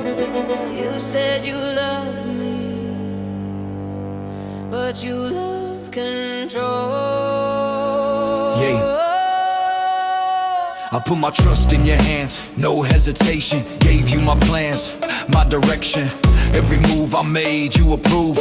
You said you loved me, but you love control. Yeah. I put my trust in your hands, no hesitation. Gave you my plans, my direction. Every move I made, you approve.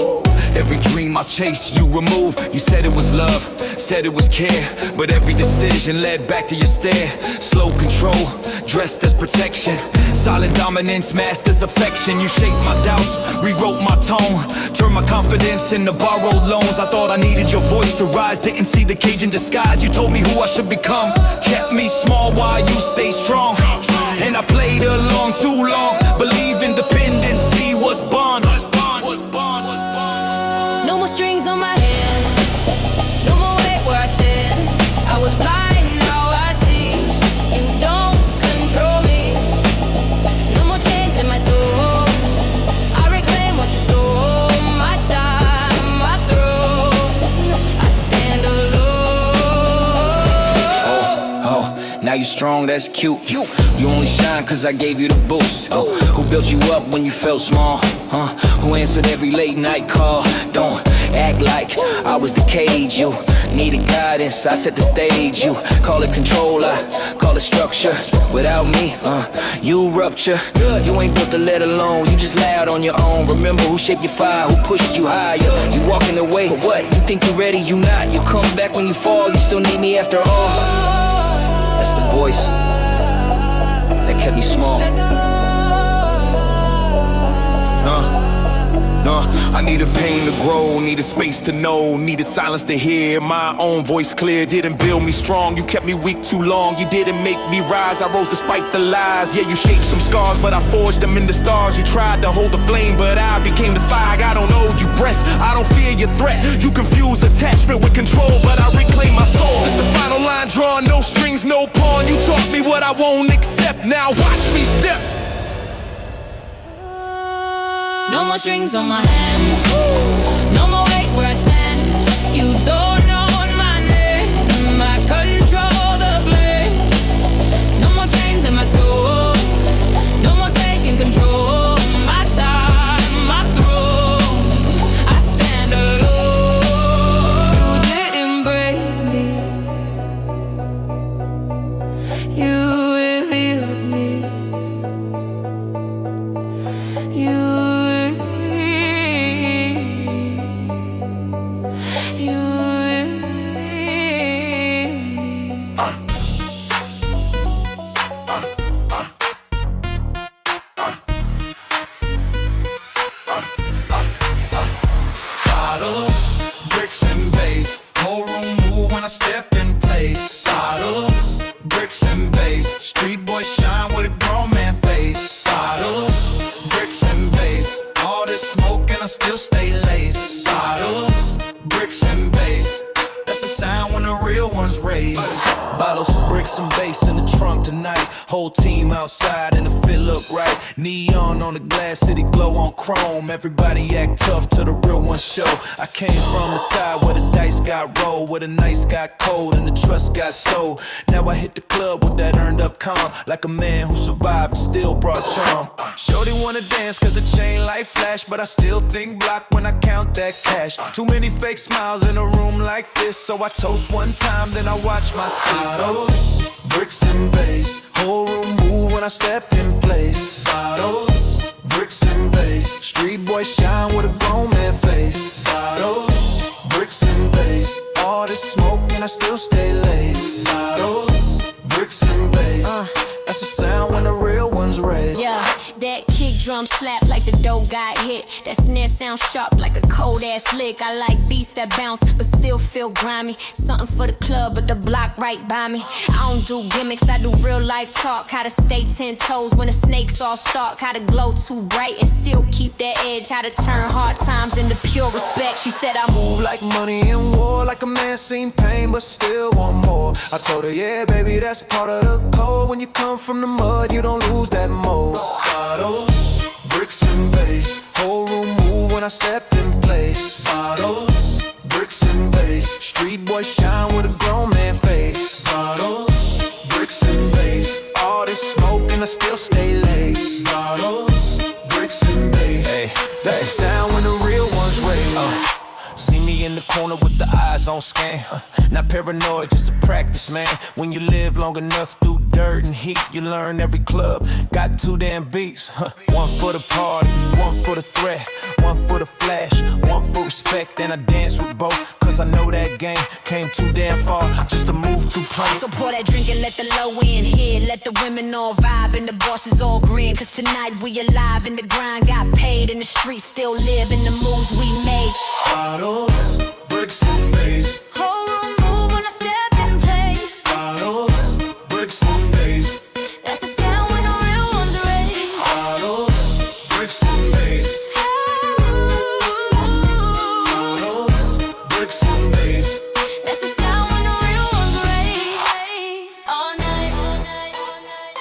Every dream I chased, you remove. You said it was love, said it was care, but every decision led back to your stare. Slow control, dressed as protection. Silent dominance, masked as affection. You shaped my doubts, rewrote my tone, turned my confidence into borrowed loans. I thought I needed your voice to rise, didn't see the cage in disguise. You told me who I should become, kept me small while you stayed strong. And I played along too long, believe independency was bond. No more strings on my hands, no more weight where I stand. I was blind, now I see. You don't control me. No more chains in my soul. I reclaim what you stole. My time, my throne. I stand alone. Oh, now you strong, that's cute. You only shine cause I gave you the boost. Oh, who built you up when you felt small? Who answered every late night call? Don't act like I was the cage. You needed guidance, I set the stage. You call it control, I call it structure. Without me, you rupture. You ain't built to let alone, you just loud on your own. Remember who shaped your fire, who pushed you higher. You walking away for what? You think you're ready, you not. You come back when you fall, you still need me after all. That's the voice that kept me small. I needed pain to grow, needed space to know, needed silence to hear my own voice clear. Didn't build me strong, you kept me weak too long. You didn't make me rise, I rose despite the lies. Yeah, you shaped some scars, but I forged them into stars. You tried to hold the flame, but I became the fire. I don't owe you breath, I don't fear your threat. You confuse attachment with control, but I reclaim my soul. It's the final line drawn, no strings, no pawn. You taught me what I won't accept, now watch me step. No more strings on my hands, no more weight where I stand. You don't know my name, I control the flame. No more chains in my soul, no more taking control. My time, my throne, I stand alone. You didn't break me, you revealed me. You Bottles, bricks and bass, whole room move when I step in place. Bottles, bricks and bass, street boy shine with a grown man face. Bottles, bricks and bass, all this smoke and I still stay laced. Bottles, bricks and bass, that's the sound when the real ones raise. Bottles, bricks and bass in the trunk tonight. Whole team outside and the fit look right. Neon on the glass, city glow on chrome. Everybody act tough till the real ones show. I came from the side where the dice got rolled, where the nights got cold and the trust got sold. Now I hit the club with that earned up calm, like a man who survived and still brought charm. Shorty wanna dance cause the chain light flash, but I still think block when I count that cash. Too many fake smiles in a room like this, so I toast one time, then I watch myself. Bottles, bricks and bass, whole room move when I step in place. Bottles, bricks and bass, street boy shine with a grown man face. Bottles, bricks and bass, all this smoke and I still stay laced. Bottles, bricks and bass, that's the sound when the real ones raise. yeah, that kick drum slap like the dough got hit. That snare sound sharp like a cold ass lick. I like beats that bounce but still feel grimy. Something for the club but the block right by me. I don't do gimmicks, I do real life talk. How to stay 10 toes when the snakes all stalk. How to glow too bright and still keep that edge. How to turn hard times into pure respect. She said I move like money in war, like a man seen pain but still want more. I told her, yeah baby, that's part of the code. When you come from the mud, you don't lose that mold. Bottles, bricks and bass, whole room move when I step in place. Bottles, bricks and bass, street boy shine with a grown man face. Bottles, bricks and bass, all this smoke and I still stay laced. Bottles, bricks and bass. Hey, That's the sound when the real ones raise. See me in the corner with the eyes on scan. Not paranoid, just a practice, man. When you live long enough through dirt and heat, you learn every club got two damn beats. One for the party, one for the threat, one for the flash, one for respect. And I dance with both, cause I know that game came too damn far just to move too plain. So pour that drink and let the low end hit. Let the women all vibe and the bosses all grin. Cause tonight we alive and the grind got paid. And the streets still live in the moves we made. Bottles, bricks and bass. Whole room move when I step in place. Bottles, bricks and bass. That's the sound when the real ones raise. Bottles, bricks and bass. Bottles, bricks and bass. That's the sound when the real ones raise. All night, all night, all night.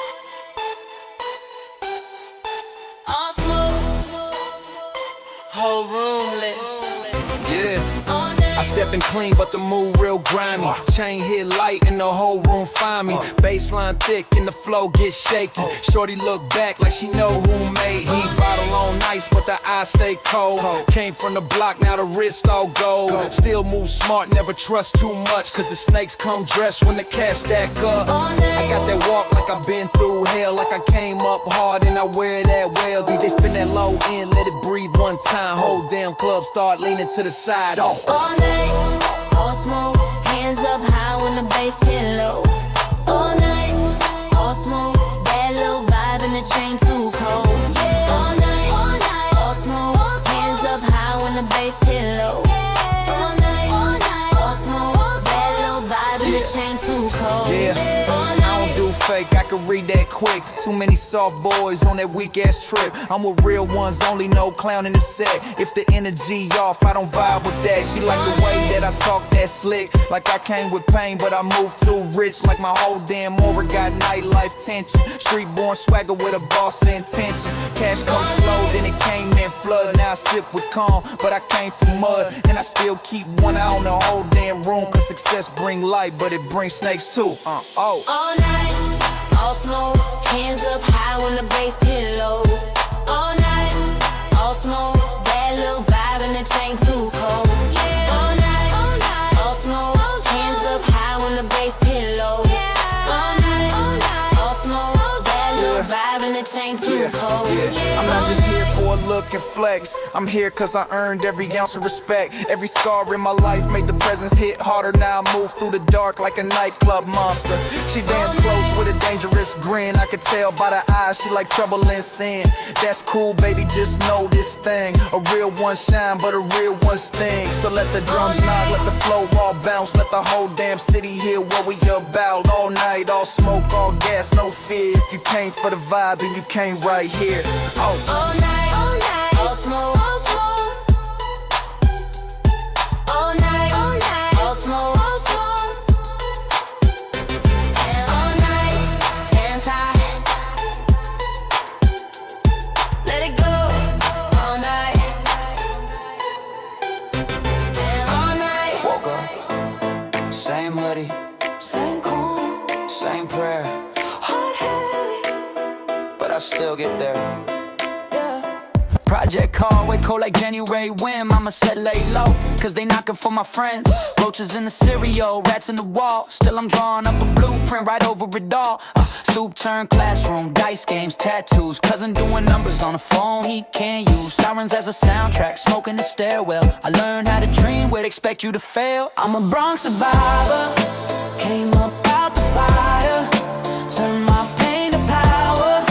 All smoke. Whole room lit. Yeah. All night. I step in clean, but the mood real grimy. Chain hit light and the whole room find me. Baseline thick and the flow get shaky. Shorty look back like she know who made heat. Bottle on ice, but the eyes stay cold. Came from the block, now the wrist all gold. Still move smart, never trust too much. Cause the snakes come dressed when the cats stack up. I got that walk like I've been through hell. Like I came up hard and I wear that well. DJ spin that low end, let it breathe one time. Whole damn club start leaning to the side. Oh. All night, all smoke, hands up high when the bass hit low. All night, all smoke, bad little vibe and the chain too cold. All night, all smoke, hands up high when the bass hit low. All night, all smoke, bad little vibe and the chain too cold. Yeah, All I night. don't do fake, I can read that quick. Too many soft boys on that weak ass trip. I'm with real ones, only no clown in the set. If the energy off, I don't vibe with that. She like the way that I talk that slick. Like I came with pain, but I moved too rich. Like my whole damn aura got nightlife tension. Street born swagger with a boss intention. Cash comes slow, then it came in flood. Now I sip with calm, but I came from mud. And I still keep one eye on the whole damn room. Cause success bring light, but it brings snakes too. All night, all smoke, hands up high when the bass hit low. All night, all smoke, bad little vibe and the chain too cold. All night, all smoke, hands up high when the bass hit low. All night, all smoke, bad little vibe and the chain too cold. I'm not just here for a look and flex. I'm here cause I earned every ounce of respect. Every scar in my life made the presence hit harder. Now I move through the dark like a nightclub monster. She danced close with a dangerous grin. I could tell by the eyes she like trouble in sin. That's cool, baby, just know this thing. A real one shine, but a real one sting. So let the drums knock, let the flow all bounce. Let the whole damn city hear what we about. All night, all smoke, all gas, no fear. If you came for the vibe, then you came right here. All night, all smoke, all smoke. All night, all smoke, all smoke. And all night, hands high. Let it go. All night. And all night. Woke up, same hoodie, Same corner, same prayer, heart heavy. but I still get there. Yeah. Project car, way cold like January wind. Mama said lay low, cause they knocking for my friends. Roaches in the cereal, rats in the wall. Still I'm drawing up a blueprint right over it all. Stoop, turn, classroom, dice games, tattoos. Cousin doing numbers on the phone he can't use. Sirens as a soundtrack, smoking the stairwell. I learned how to dream, would expect you to fail. I'm a Bronx survivor, came up out the fire. Turned my pain to power,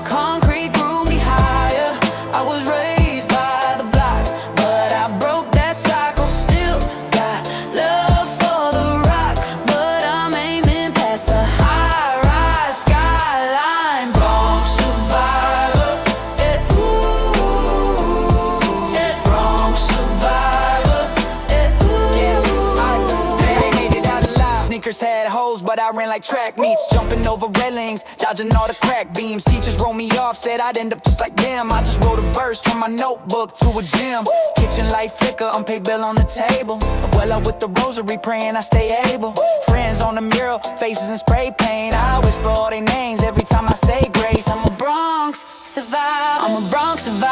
concrete grew me higher. I was raised by the block, but I broke that cycle. Still got love for the rock, but I'm aiming past the high-rise skyline. Bronx survivor, yeah, ooh, yeah. Bronx survivor, yeah, ooh. I made it out alive. Sneakers had holes, but I ran like track meets, jumping over railings, dodging all the crack beams. Teachers wrote me off, said I'd end up just like them. I just wrote a verse from my notebook to a gym. Kitchen light flicker, unpaid bill on the table. Well up with the rosary, praying I stay able. Friends on the mural, faces in spray paint. I whisper all their names every time I say grace. I'm a Bronx survivor, I'm a Bronx survivor.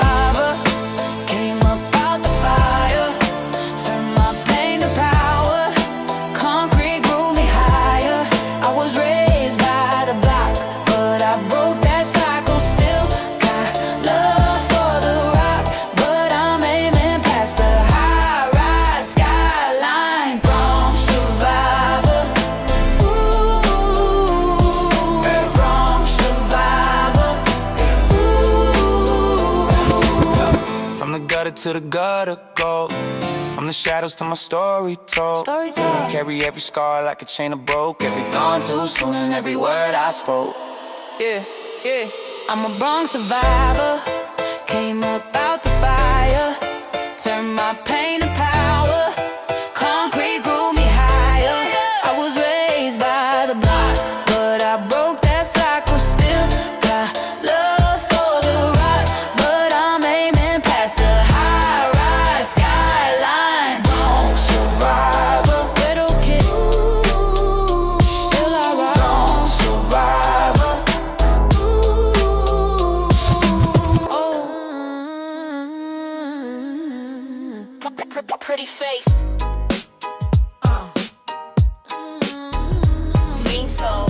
to the gutter go. From the shadows to my story told. Carry every scar like a chain of broke. Every gone too soon and every word I spoke. Yeah, yeah. I'm a Bronx survivor. Came up out the fire. Turned my pain to power. Concrete grew me higher. I was raised by the block, but I broke that cycle. Still got love for the rock, but I'm aiming past the high-rise skyline. Don't survivor, Little kid, still I rock. don't survivor. Pretty face. Mean soul.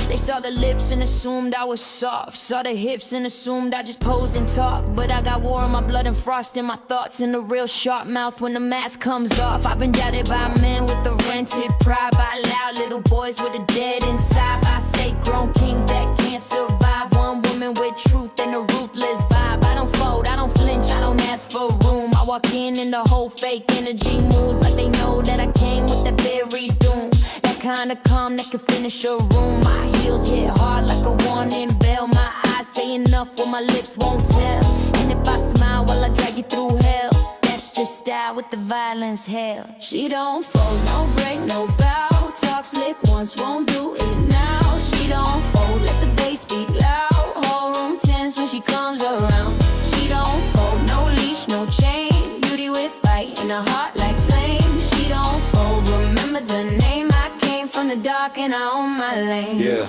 They saw the lips and assumed I was soft. Saw the hips and assumed I just pose and talk. But I got war in my blood and frost in my thoughts, and a real sharp mouth when the mask comes off. I've been doubted by men with the rented pride, by loud little boys with a dead inside, by fake grown kings that can't survive. One woman with truth and a ruthless vibe. I don't fold, I don't flinch, I don't ask for room. I walk in and the whole fake energy moves like they know that I came with that very doom. That kind of calm that can finish a room. My heels hit hard like a warning bell. My eyes say enough what my lips won't tell. And if I smile while I drag you through hell, that's just style with the violence, hell. She don't fold, no break, no bow. Talk slick once, won't do it now. She don't fold, let the bass speak loud. Whole room tense when she comes around. She don't fold, no leash, no chain. Beauty with bite and a heart like flame. She don't fold, remember the name. I came from the dark and I own my lane. Yeah,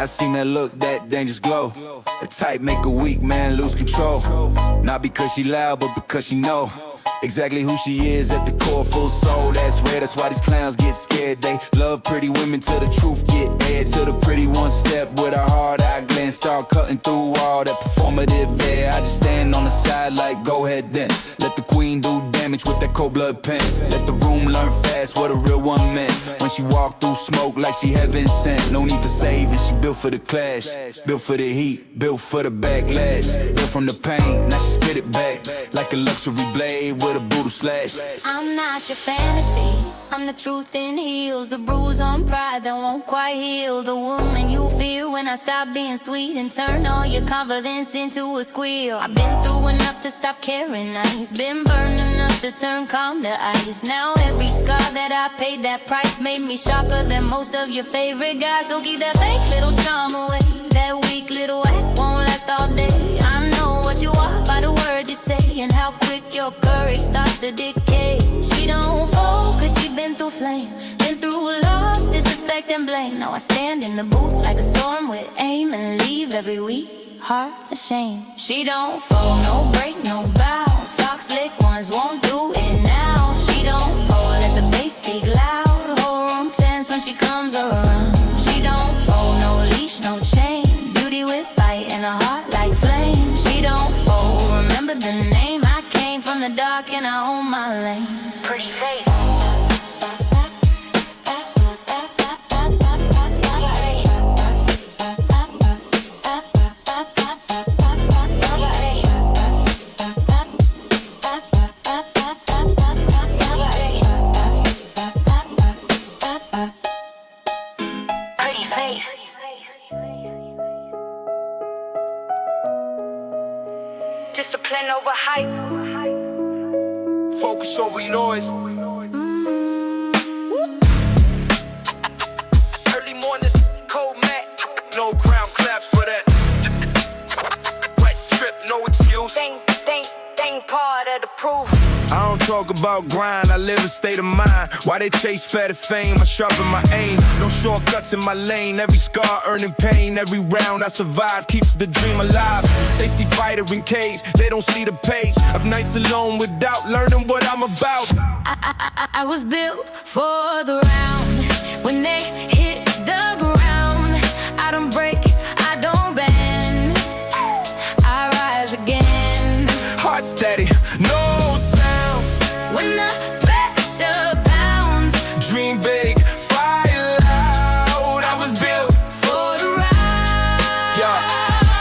I seen that look, that dangerous glow. The type make a weak man lose control. Not because she loud, but because she know exactly who she is at the core, full soul. That's rare, that's why these clowns get scared. They love pretty women till the truth get aired. Till the pretty one step with a hard eye glance, start cutting through all that performative air. I just stand on the side like, go ahead then. Let the queen do damage with that cold blood pen. Let the room learn fast what a real one meant. When she walk through smoke like she heaven sent. No need for saving, she built for the clash. Built for the heat, built for the backlash. Built from the pain, now she spit it back like a luxury blade with a brutal slash. I'm not your fantasy, I'm the truth in heels. The bruise on pride that won't quite heal. The woman you feel when I stop being sweet and turn all your confidence into a squeal. I've been through enough to stop caring nice. Been burned enough to turn calm to ice. Now every scar that I paid that price made me sharper than most of your favorite guys. So keep that fake little charm away. That weak little act won't last all day. I know what you are by the words you say and how quick your courage starts to decay. She don't fold cause she been through flame, been through loss, disrespect and blame. Now I stand in the booth like a storm with aim and leave every week heart ashamed. She don't fold, no break, no bow. Talk slick ones won't do it now. She don't fold, let the bass speak loud. Whole room tense when she comes around. She don't fold, no leash, no chain. Beauty with bite and a heart like flame. She don't fold, remember the name. I came from the dark and I own my lane. Pretty face. Discipline over hype. Focus over noise. Early mornings, cold mat. No crown claps for that. Wet trip, no excuse. Thing part of the proof. I don't talk about grind, I live a state of mind. Why they chase fat of fame, I sharpen my aim. No shortcuts in my lane, every scar earning pain. Every round I survive keeps the dream alive. They see fighter in cage, they don't see the page of nights alone without learning what I'm about. I was built for the round. When they hit the ground, I don't break, I don't bend, I rise again. Heart steady, no sound. When the pressure pounds, Dream big, fire loud. I was built for the ride. yeah.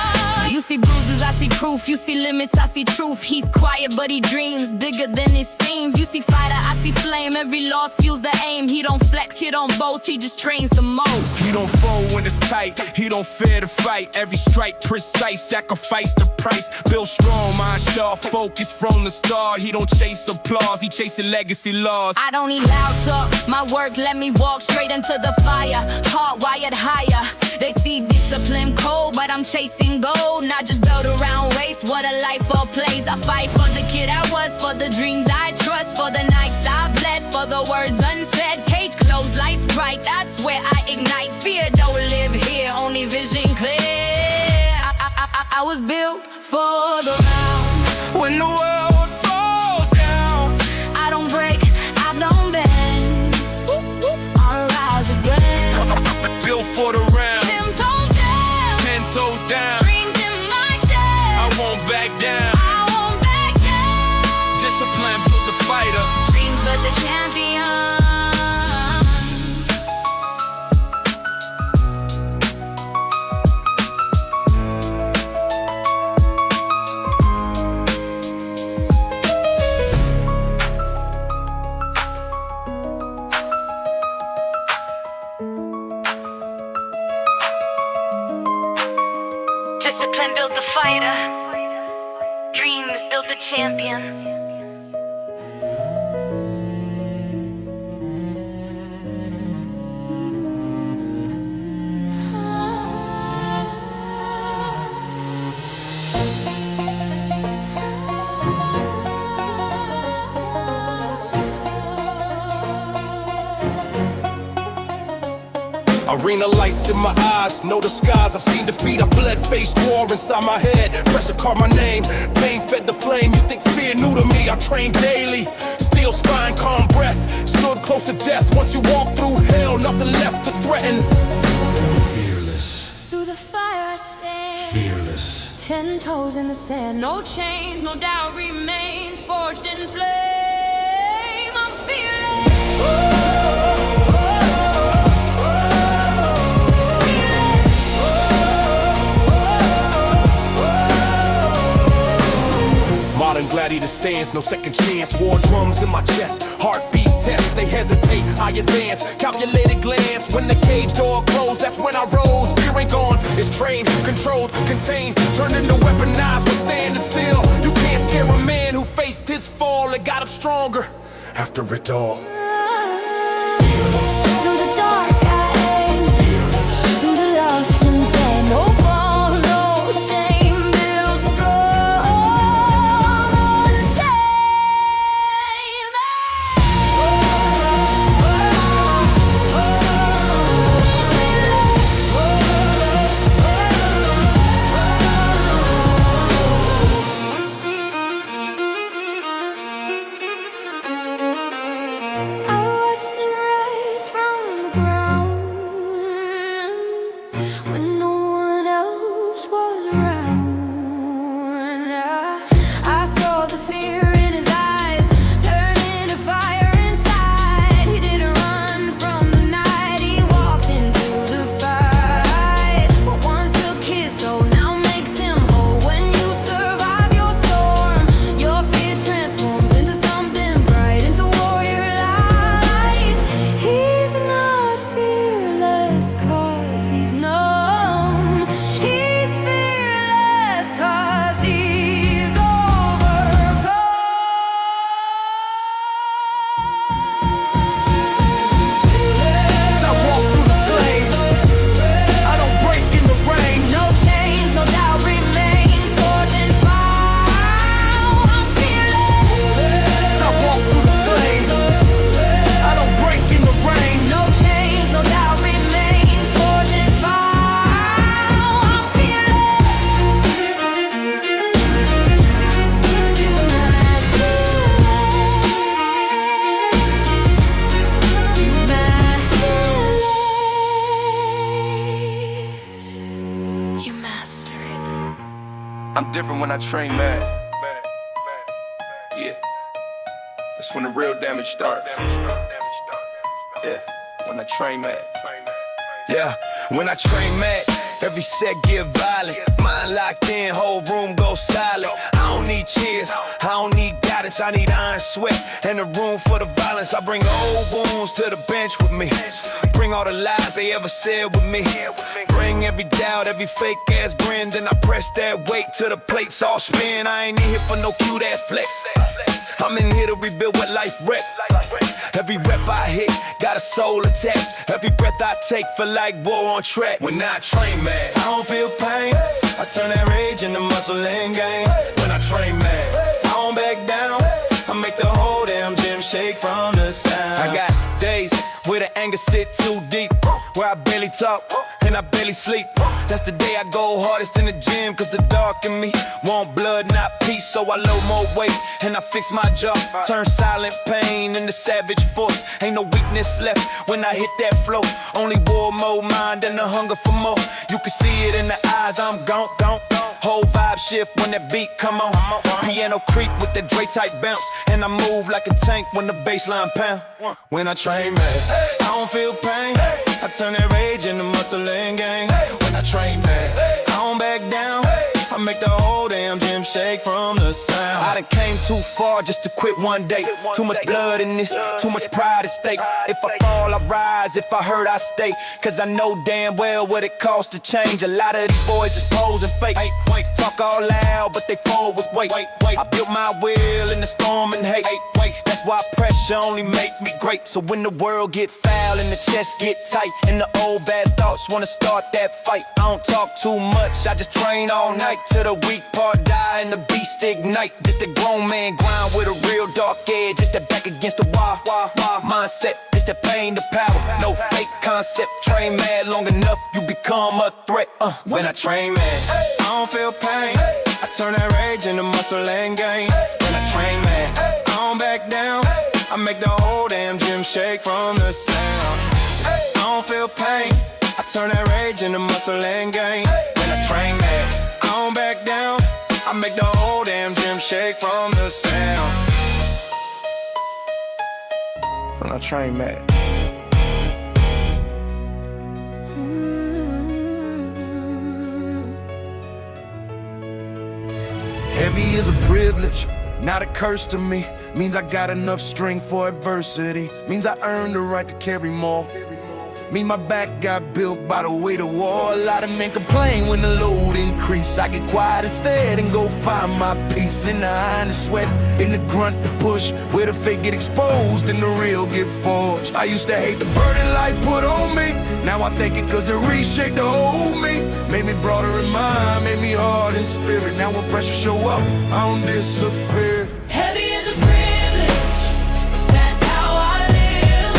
see proof, you see limits, I see truth. He's quiet but he dreams, bigger than it seems. You see fighter, I see flame, every loss fuels the aim. He don't flex, he don't boast, he just trains the most. He don't fold when it's tight, he don't fear to fight. Every strike precise, sacrifice the price. Build strong, mind sharp, focus from the start. He don't chase applause, he chasing legacy laws. I don't need loud talk, my work let me walk straight into the fire. Heart wired higher, they see discipline cold, but I'm chasing gold. Not just built around waste, what a life of plays. I fight for the kid I was, for the dreams I trust, for the nights I bled, for the words unsaid. Cage closed, lights bright, that's where I ignite. Fear don't live here, only vision clear. I was built for the round. When the world falls down, I don't break, I don't bend. I'll rise again. built for the round. 10 toes down, 10 toes down, dreams in my chest. I won't back down. I won't back down. Discipline built the fighter. Dreams but the champion. Discipline built the fighter. Dreams built the champion. Arena lights in my eyes, know the skies. I've seen defeat, I bled, faced war inside my head. Pressure called my name, pain fed the flame. You think fear new to me, I train daily. Steel spine, calm breath, stood close to death. Once you walk through hell, nothing left to threaten. Fearless, Through the fire I stand. fearless. 10 toes in the sand, no chains, no doubt remains. Forged in flame, I'm fearless. Modern gladiator stance, no second chance. War drums in my chest, heartbeat test. They hesitate, I advance. Calculated glance, when the cage door closed, that's when I rose. Fear ain't gone, it's trained, controlled, contained. Turned into weaponized, we're standing still. You can't scare a man who faced his fall and got up stronger after it all. Through the dark I aim, through the lost and pain. No fall, no shame, built strong, untamed. I watched him rise from the ground when no one else was around. I saw the fear in his eyes turn into fire inside. He didn't run from the night, he walked into the fight. What once took his soul now makes him whole. When you survive your storm, your fear transforms into something bright, into warrior light. He's not fearless 'cause he's numb. He's fearless 'cause he's overcome. As I walk through the flames, I don't break in the rain. No chains, no doubt remains. Forged in fire, I'm fearless. As I walk through the flames, I don't break in the rain. No chains, no doubt remains. Forged in fire, I'm fearless. You master it. I'm different when I train mad. Yeah, that's when the real damage starts. Yeah, when I train mad. Yeah, when I train mad, every set get violent. Mind locked in, whole room goes silent. I don't need cheers, I don't need guidance. I need iron sweat and a room for the violence. I bring old wounds to the bench with me. Bring all the lies they ever said with me. Bring every doubt, every fake ass grin. Then I press that weight till the plates all spin. I ain't in here for no cute ass flex. I'm in here to rebuild what life wrecked. Every rep I hit, got a soul attached. Every breath I take feel like war on track. When I train mad, I don't feel pain. I turn that rage into muscle and gain. When I train mad, I don't back down. I make the whole damn gym shake from the sound. I got days where the anger sit too deep, where I barely talk and I barely sleep. That's the day I go hardest in the gym, cause the dark in me want blood, not peace. So I load more weight and I fix my jaw. Turn silent pain into savage force. Ain't no weakness left when I hit that flow. Only war mode mind and the hunger for more. You can see it in the eyes, I'm gone. Whole vibe shift when that beat come on. Piano creep with that Dre type bounce, and I move like a tank when the bassline pound. When I train mad, I don't feel pain. I turn that rage into muscle and gang. When I train mad, I don't back down. I make the whole damn gym shake from the sound. I done came too far just to quit one day. Too much blood in this, too much pride at stake. If I fall, I rise. If I hurt, I stay. Cause I know damn well what it costs to change. A lot of these boys just pose and fake. Talk all loud, but they fold with weight. I built my will in the storm and hate. That's why pressure only make me great. So when the world get foul and the chest get tight, and the old bad thoughts wanna start that fight, I don't talk too much, I just train all night. Till the weak part die and the beast ignite. Just a grown man grind with a real dark edge. Just that back against the wall mindset. Just that pain, the power, no fake concept. Train mad long enough, you become a threat. When I train mad, I don't feel pain. I turn that rage into muscle and gain. When I train mad, I don't back down. I make the whole damn gym shake from the sound. I don't feel pain. I turn that rage into muscle and gain. When I train mad, I don't back down. I make the whole damn gym shake from the sound. When I train mad. Heavy is a privilege, not a curse to me. Means I got enough strength for adversity. Means I earned the right to carry more. Mean my back got built by the weight of war. A lot of men complain when the load increase. I get quiet instead and go find my peace. In the eye and the sweat, in the grunt, the push. Where the fake get exposed and the real get forged. I used to hate the burden life put on me. Now I thank it cause it reshaped the whole me. Made me broader in mind, made me hard in spirit. Now when pressure show up, I don't disappear. Heavy is a privilege, that's how I live.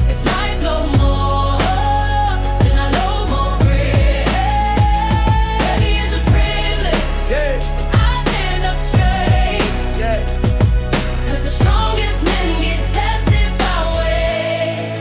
If life load more, then I load more grit. Heavy is a privilege, I stand up straight. Cause the strongest men get tested by weight.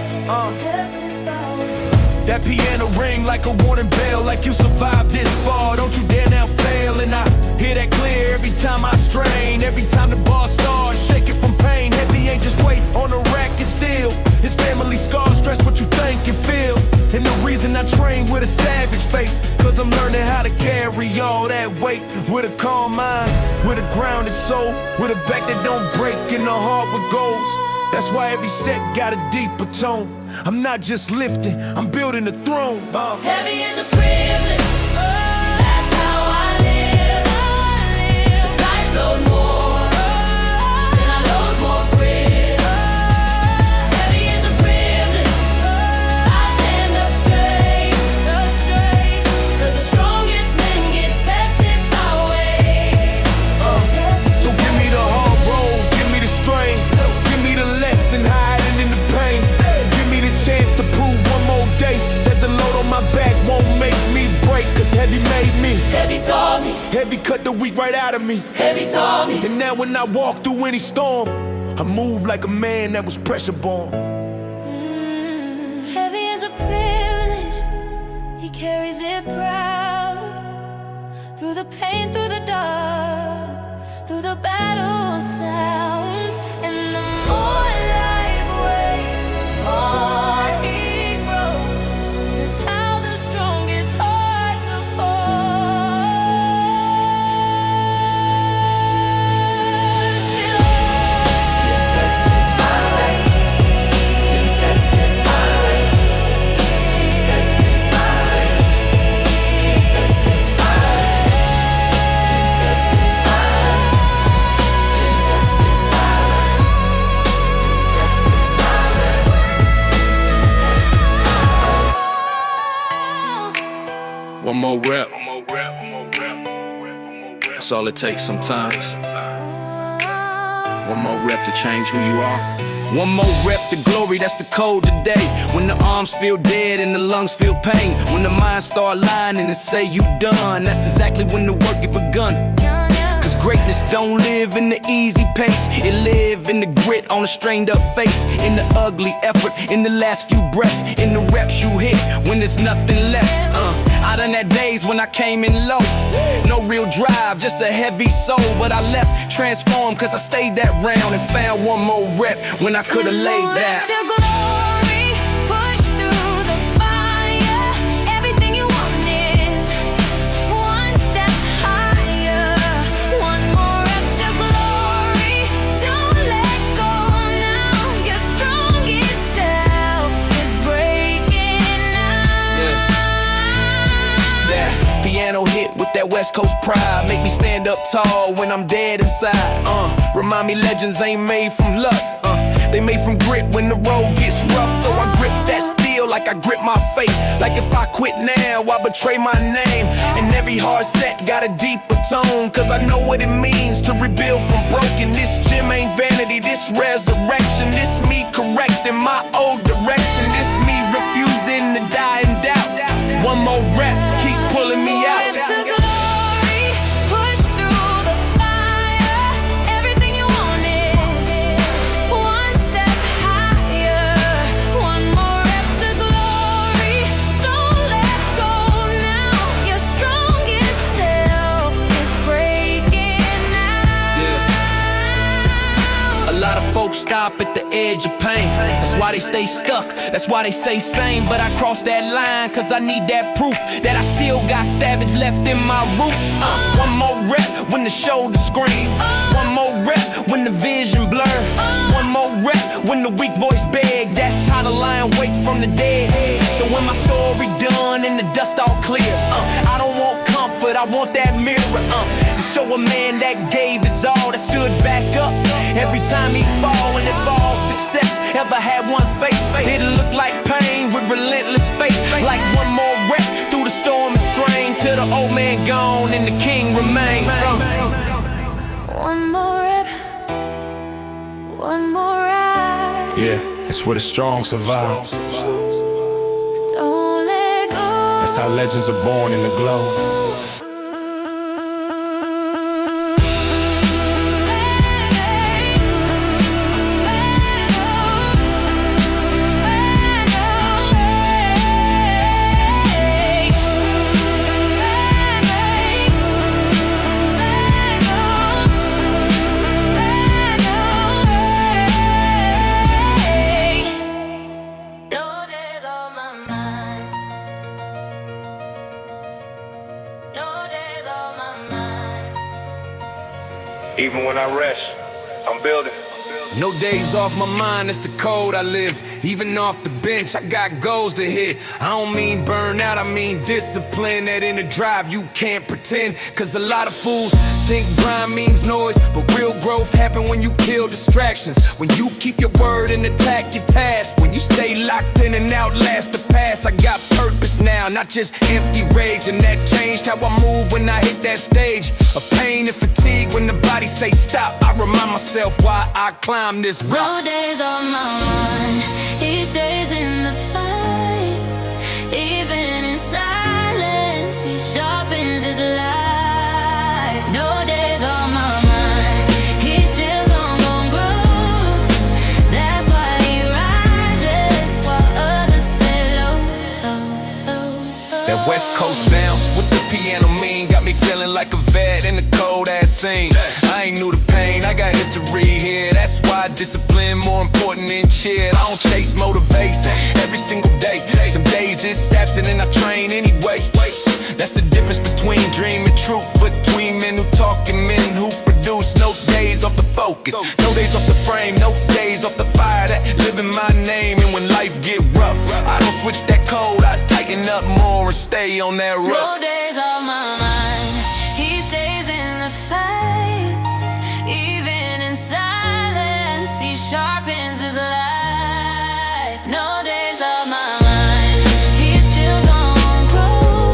That piano ring like a warning bell. Like you survived this far, don't you dare now fail. And I hear that clear every time I strain. Every time the bar starts, shaking from pain. Heavy ain't just weight on a rack and steel. It's family scars, stress what you think and feel. And the reason I train with a savage face, cause I'm learning how to carry all that weight. With a calm mind, with a grounded soul, with a back that don't break and a heart with goals. That's why every set got a deeper tone. I'm not just lifting, I'm building a throne. Heavy is a privilege, that's how I live. If life load more, then I load more grit. Heavy is a privilege, I stand up straight. Cause the strongest men get tested by weight. So give me the hard road, give me the strain. Give me the lesson hiding in the pain. Give me the chance to prove one more day that the load on my back won't make me break. Cause heavy made me, Heavy taught me, heavy cut the weak right out of me. heavy taught me. And now when I walk through any storm, I move like a man that was pressure born. Heavy is a privilege, he carries it proud. Through the pain, through the dark, through the battle sounds. And the more life weighs, the more he grows. That's how the strongest hearts are forged. One more rep. That's all it takes sometimes. One more rep to change who you are. One more rep to glory, that's the code today. When the arms feel dead and the lungs feel pain. When the mind start lying and say you done, that's exactly when the work get begun. Cause greatness don't live in the easy pace. It live in the grit on a strained up face. In the ugly effort, in the last few breaths. In the reps you hit when there's nothing left. I done had days when I came in low. No real drive, just a heavy soul. But I left transformed cause I stayed that round and found one more rep when I could've laid down. To glory, push through the fire. Everything you want is one step higher. One more up to glory. Don't let go now. Your strongest self is breaking now. That piano hit with that West Coast pride make me stand up tall when I'm dead inside. Remind me legends ain't made from luck. They made from grit when the road gets rough. So I grip that steel like I grip my faith. Like if I quit now, I betray my name. And every hard set got a deeper tone. Cause I know what it means to rebuild from broken. This gym ain't vanity, this resurrection. This me correcting my old direction. This me refusing to die in doubt. One more rep, keep pulling me out. To glory, push through the fire. Everything you want is one step higher. One more up to glory. Don't let go now. Your strongest self is breaking now. A lot of folks stop at the edge of pain. That's why they stay stuck, that's why they say same. But I cross that line cause I need that proof that I still got savage left in my roots. One more rep when the shoulders scream. One more rep when the vision blur. One more rep when the weak voice beg. That's how the lion wake from the dead. So when my story done and the dust all clear, I don't want comfort, I want that mirror. To show a man that gave his all, that stood back up every time he fall. And if all success ever had one face, it'll look like pain with relentless faith. Like one more rep through the storm and strain, till the old man gone and the king remain. One more rep, one more ride. Yeah, that's where the strong survive. Don't let go. That's how legends are born in the glow. No days on my mind. No days on my mind. Even when I rest, I'm building. No days off my mind, it's the code I live. Even off the bench, I got goals to hit. I don't mean burnout, I mean discipline. That inner drive, you can't pretend. Cause a lot of fools think grind means noise, but real growth happen when you kill distractions. When you keep your word and attack your task. When you stay locked in and outlast the past. I got purpose now, not just empty rage. And that changed how I move when I hit that stage. Of pain and fatigue when the body say stop. I remind myself why I climb this rock. No days on my mind. He stays in the fight. Even in silence, he sharpens his life. No days on my mind. He's still gon' grow. That's why he rises while others stay low, low, low, low. That West Coast bounce with the piano mean got me feeling like a vet in the cold ass scene. I ain't new to pain, I got history here. That's why discipline more important than cheer. I don't chase motivation every single day. Some days it's absent and I train anyway. That's the difference between dream and truth. Between men who talk and men who produce. No days off the focus, no days off the frame, no days off the fire that live in my name. And when life get rough, I don't switch that code, I tighten up more and stay on that road. No days on my mind. He stays in the fight. Even in silence, he sharpens his life. No days on my mind. He's still gon' grow.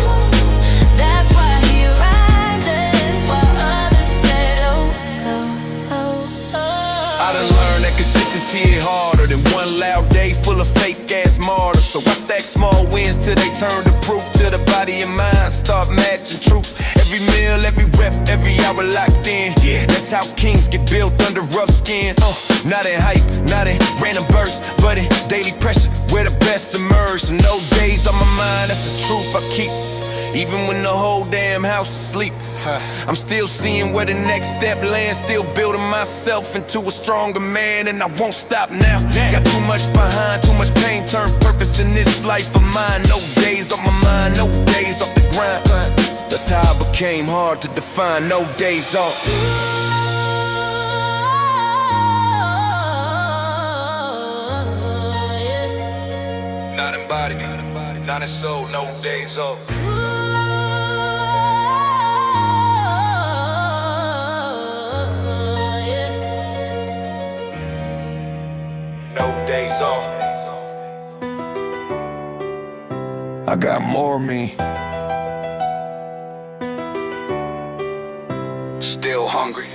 till they turn the proof. Till the body and mind start matching truth. Every meal, every rep, every hour locked in. That's how kings get built under rough skin. Not in hype, not in random bursts, but in daily pressure where the best emerge. So no days on my mind, that's the truth I keep. Even when the whole damn house is asleep, I'm still seeing where the next step lands. Still building myself into a stronger man, and I won't stop now. Got too much behind, too much pain, turn purpose in this life of mine. No days off my mind, no days off the grind. That's how I became hard to define, no days off. Not in body, not in soul, no days off. No days off. I got more of me. Still hungry.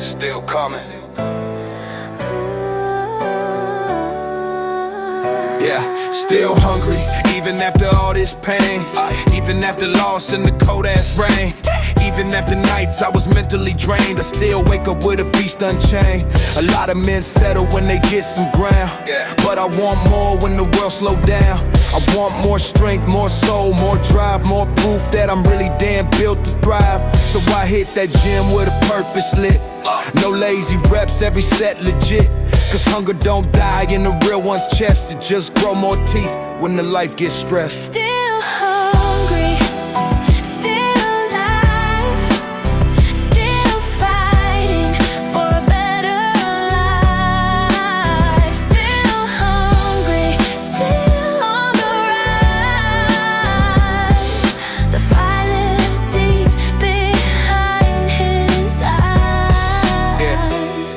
Still coming. Yeah, still hungry, even after all this pain. Even after loss in the cold ass rain. Even after nights I was mentally drained, I still wake up with a beast unchained. A lot of men settle when they get some ground, but I want more when the world slow down. I want more strength, more soul, more drive, more proof that I'm really damn built to thrive. So I hit that gym with a purpose lit. No lazy reps, every set legit. Cause hunger don't die in the real one's chest. It just grow more teeth when the life gets stressed. Still hungry, still alive, still fighting for a better life. Still hungry, still on the rise. The fire lives deep behind his eyes.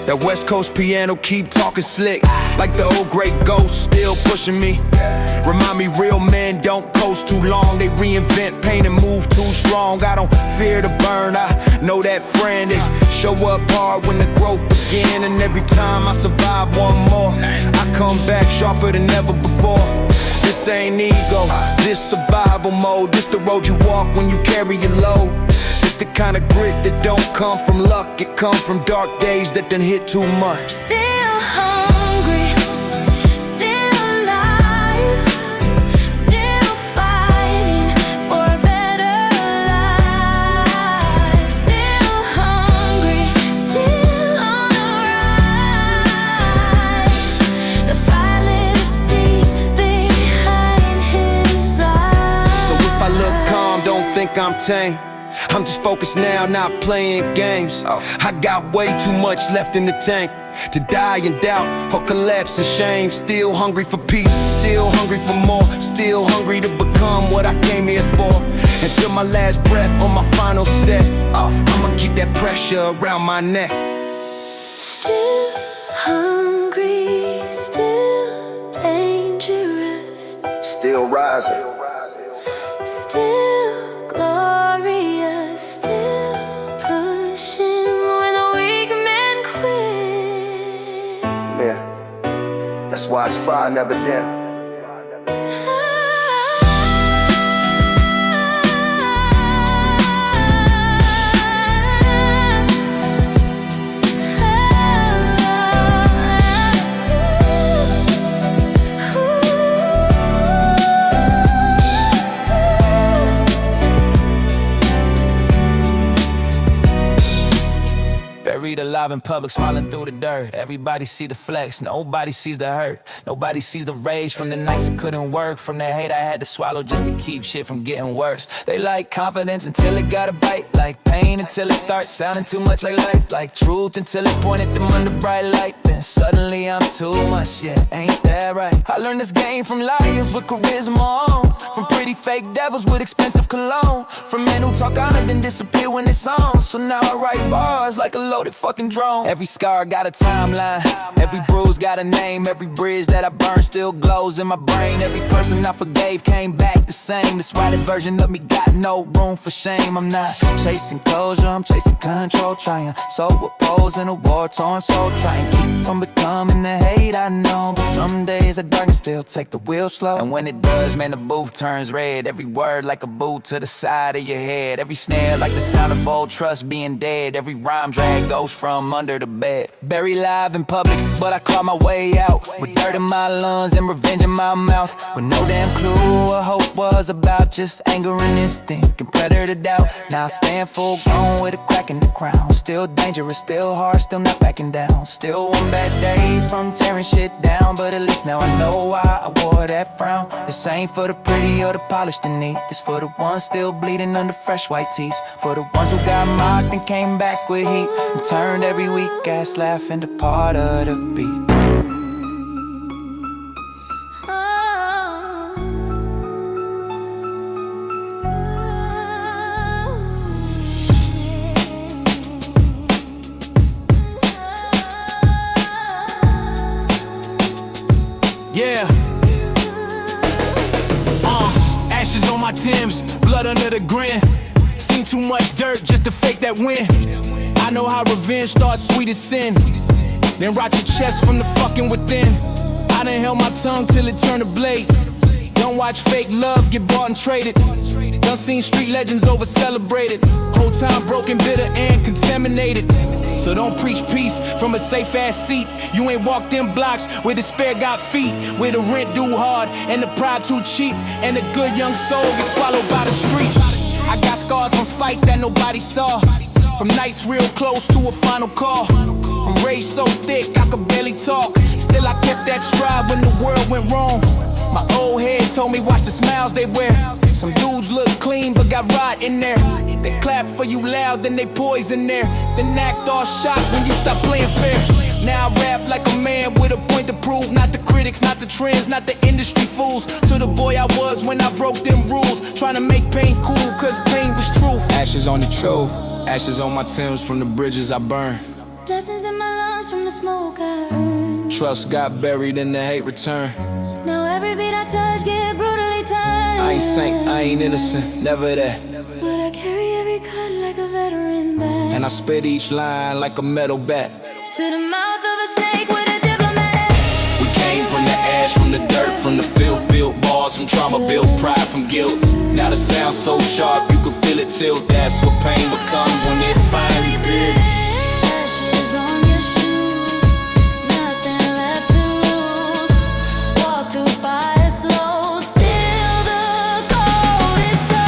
That West Coast piano keep talking slick, like the old great ghost still pushing me. Remind me real men don't coast too long. They reinvent pain and move too strong. I don't fear the burn, I know that friend. They show up hard when the growth begin. And every time I survive one more, I come back sharper than ever before. This ain't ego, this survival mode. This the road you walk when you carry your load. It's the kind of grit that don't come from luck. It come from dark days that done hit too much. Still hungry, still alive, still fighting for a better life. Still hungry, still on the rise. The fire lives deep behind his eyes. So if I look calm, don't think I'm tame. I'm just focused now, not playing games. I got way too much left in the tank to die in doubt or collapse in shame. Still hungry for peace, still hungry for more. Still hungry to become what I came here for. Until my last breath on my final set, I'ma keep that pressure around my neck. Still hungry, still dangerous, Still rising. still glorious, still pushing when the weak men quit. Yeah, that's why it's fire never dim. Buried alive in public, smiling through the dirt. Everybody see the flex, nobody sees the hurt. Nobody sees the rage from the nights I couldn't work. From the hate I had to swallow just to keep shit from getting worse. They like confidence until it got a bite. Like pain until it starts sounding too much like life. Like truth until it pointed them under bright light. Then suddenly I'm too much, yeah, ain't that right? I learned this game from liars with charisma on. From pretty fake devils with expensive cologne. From men who talk on it then disappear when it's on. So now I write bars like a loaded fucking drone. Every scar got a timeline, every bruise got a name. Every bridge that I burned still glows in my brain. Every person I forgave came back the same. This writing version of me got no room for shame. I'm not chasing closure, I'm chasing control. Trying so oppose in a war-torn soul. Trying to keep from becoming the hate I know. But some days the darkness still take the wheel slow. And when it does, man, the booth turns red. Every word like a boot to the side of your head. Every snare like the sound of old trust being dead. Every rhyme drag goes from under the bed. Buried live in public, but I claw my way out. With dirt in my lungs and revenge in my mouth. With no damn clue what hope was about. Just anger and instinct and predator doubt. Now I stand full grown with a crack in the crown. Still dangerous, still hard, still not backing down. Still one bad day from tearing shit down. But at least now I know why I wore that frown. This ain't for the pretty or the polished and neat. This for the ones still bleeding under fresh white teeth. For the ones who got mocked and came back with heat. And turned every weak ass laugh into part of the beat. Yeah. Ashes on my Timbs, blood under the grin. Seen too much dirt just to fake that win. I know how revenge starts sweet as sin. Then rot your chest from the fucking within. I done held my tongue till it turned a blade. Don't watch fake love get bought and traded. Done seen street legends over celebrated. Whole time broken, bitter and contaminated. So don't preach peace from a safe ass seat. You ain't walked in blocks where despair got feet. Where the rent due hard and the pride too cheap. And the good young soul gets swallowed by the street. I got scars from fights that nobody saw. From nights real close to a final call. From rage so thick I could barely talk. Still I kept that stride when the world went wrong. My old head told me watch the smiles they wear. Some dudes look clean but got rot in there. They clap for you loud, then they poison there. Then act all shocked when you stop playing fair. Now I rap like a man with a point to prove. Not the critics, not the trends, not the industry fools. To the boy I was when I broke them rules. Trying to make pain cool, cause pain was truth. Ashes on the trove, ashes on my Timbs from the bridges I burn. Blessings in my lungs from the smoke I earned. Trust got buried and the hate returned. Now every beat I touch get brutally turned. I ain't saint, I ain't innocent, never that. But I carry every cut like a veteran bat. And I spit each line like a metal bat. To the mouth of a snake with a diplomatic. We came from the ash, from the dirt, from the filth. Built bars from trauma, built pride from guilt. Now the sound so sharp, you can feel it tilt. That's what pain becomes when it's finally built. Ashes on your shoes, nothing left to lose. Walk through fire slow, still the cold is so.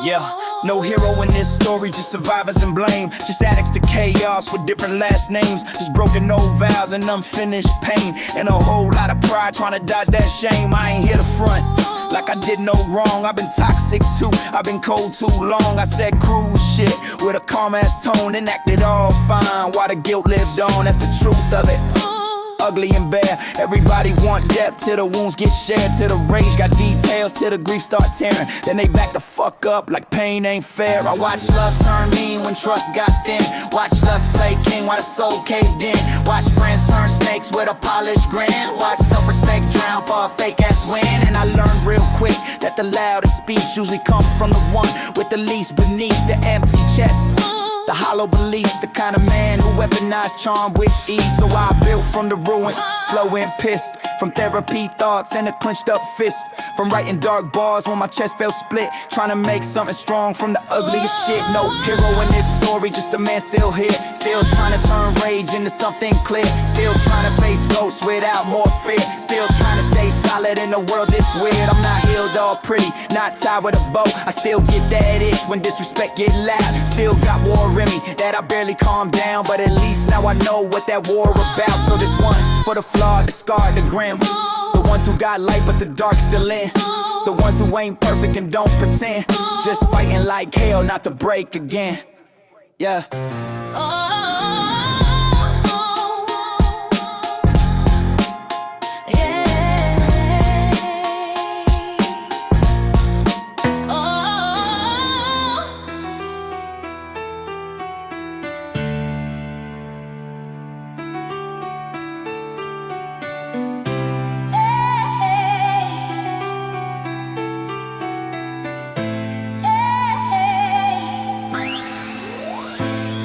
Yeah, no hero in this story, just survivors and blame. Just addicts to chaos with different last names. Just broken old vows and unfinished pain. And a whole lot of pride trying to dodge that shame. I ain't here to front like I did no wrong. I've been toxic too, I've been cold too long. I said cruise shit with a calm ass tone and acted all fine while the guilt lived on. That's the truth of it. Ugly and bare, everybody want depth till the wounds get shared. Till the rage got details, till the grief start tearing. Then they back the fuck up like pain ain't fair. I watch love turn mean when trust got thin. Watch lust play king while the soul caved in. Watch friends turn snakes with a polished grin. Watch self-respect drown for a fake ass win. And I learned real quick that the loudest speech usually comes from the one with the least beneath the empty chest. The hollow belief, the kind of man who weaponized charm with ease. So I built from the ruins, slow and pissed. From therapy thoughts and a clenched up fist. From writing dark bars when my chest felt split. Trying to make something strong from the ugliest shit. No hero in this story, just a man still here. Still trying to turn rage into something clear. Still trying to face ghosts without more fear. Still trying to stay solid in a world this weird. I'm not healed all pretty, not tied with a bow. I still get that itch when disrespect get loud. Still got war in in me that I barely calm down. But at least now I know what that war about. So this one for the flawed, the scarred, the grim, the ones who got light but the dark still in, the ones who ain't perfect and don't pretend, just fighting like hell not to break again. Yeah.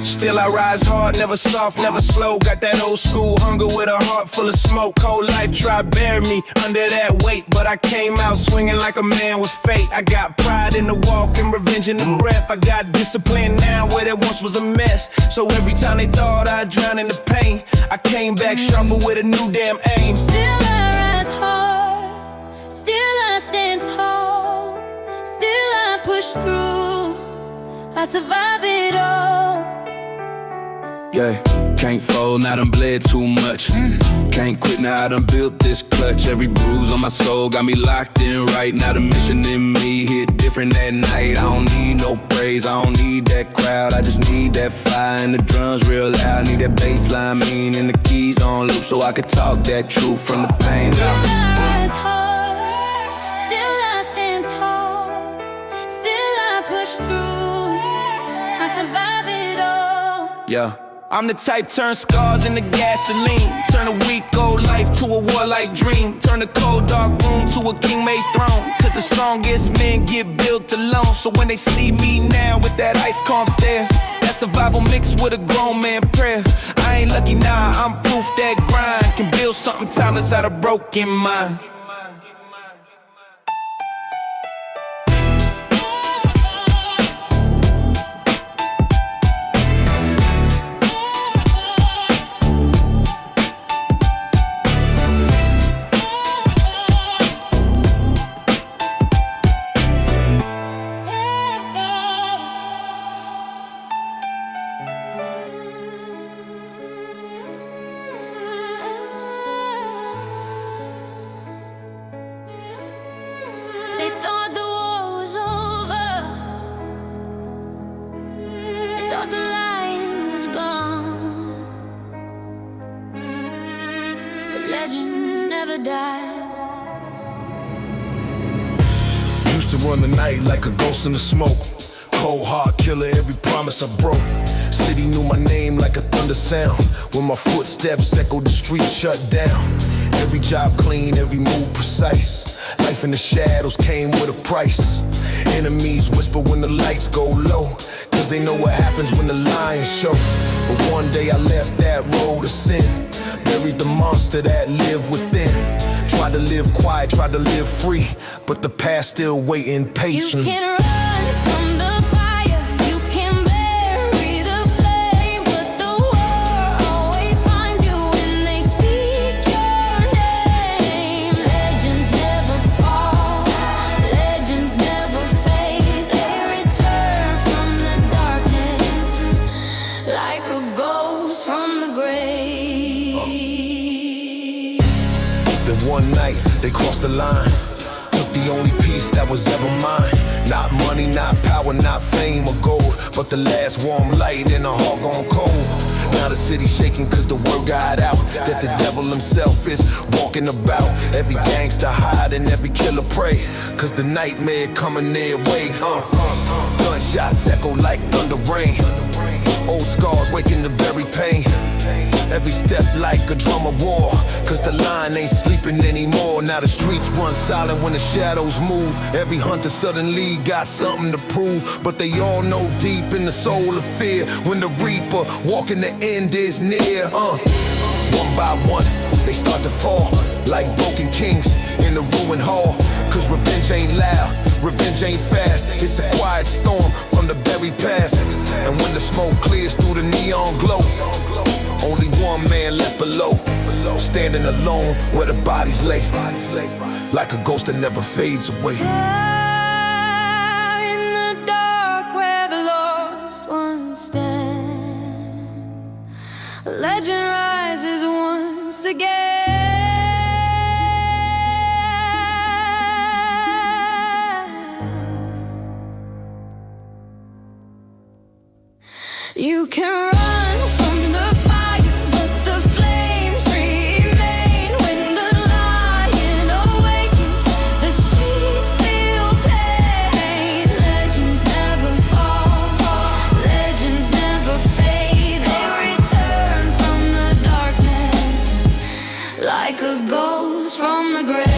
Still I rise hard, never soft, never slow. Got that old school hunger with a heart full of smoke. Cold life tried bury me under that weight, but I came out swinging like a man with fate. I got pride in the walk and revenge in the breath. I got discipline now where there once was a mess. So every time they thought I'd drown in the pain, I came back sharper with a new damn aim. Still I rise hard, still I stand tall, still I push through, I survive it all. Yeah, can't fold, now done bled too much. Can't quit, now I done built this clutch. Every bruise on my soul got me locked in right. Now the mission in me hit different that night. I don't need no praise, I don't need that crowd. I just need that fire and the drums real loud. Need that bass line mean and the keys on loop, so I could talk that truth from the pain. Still I rise hard, still I stand tall, still I push through, I survive it all. Yeah. I'm the type turn scars into gasoline, turn a weak old life to a warlike dream, turn a cold dark room to a king-made throne. Cause the strongest men get built alone. So when they see me now with that ice calm stare, that survival mixed with a grown man prayer. I ain't lucky now, I'm proof that grind can build something timeless out of broken mind. They thought the war was over, they thought the lion was gone, but legends never die. Used to run the night like a ghost in the smoke. Cold heart killer, every promise I broke. City knew my name like a thunder sound. When my footsteps echoed, the street shut down. Every job clean, every move precise. Life in the shadows came with a price. Enemies whisper when the lights go low, cause they know what happens when the lions show. But one day I left that road of sin, buried the monster that lived within. Tried to live quiet, tried to live free, but the past still waiting You patiently. can run from the fire, you can bury the flame, but the war always finds you when they speak your name. Legends never fall, legends never fade. They return from the darkness like a ghost from the grave. Then one night, they crossed the line, took the only piece that was ever mine. Not money, not power, not fame or gold, but the last warm light in a heart gone cold. Now the city shaking cause the word got out that the devil himself is walking about. Every gangster hiding, every killer pray, cause the nightmare coming their way. Gunshots echo like thunder rain, old scars waking to bury pain. Every step like a drum of war, cause the line ain't sleeping anymore. Now the streets run silent when the shadows move. Every hunter suddenly got something to prove, but they all know deep in the soul of fear when the reaper walking the end is near. One by one, they start to fall like broken kings in the ruined hall. Cause revenge ain't loud, revenge ain't fast. It's a quiet storm from the buried past. And when the smoke clears through the neon glow, only one man left below, standing alone where the bodies lay, like a ghost that never fades away. In the dark where the lost ones stand. rises once again. You can run from the fire, but the flames remain. When the lion awakens, the streets feel pain. Legends never fall, legends never fade. They return from the darkness like a ghost from the grave.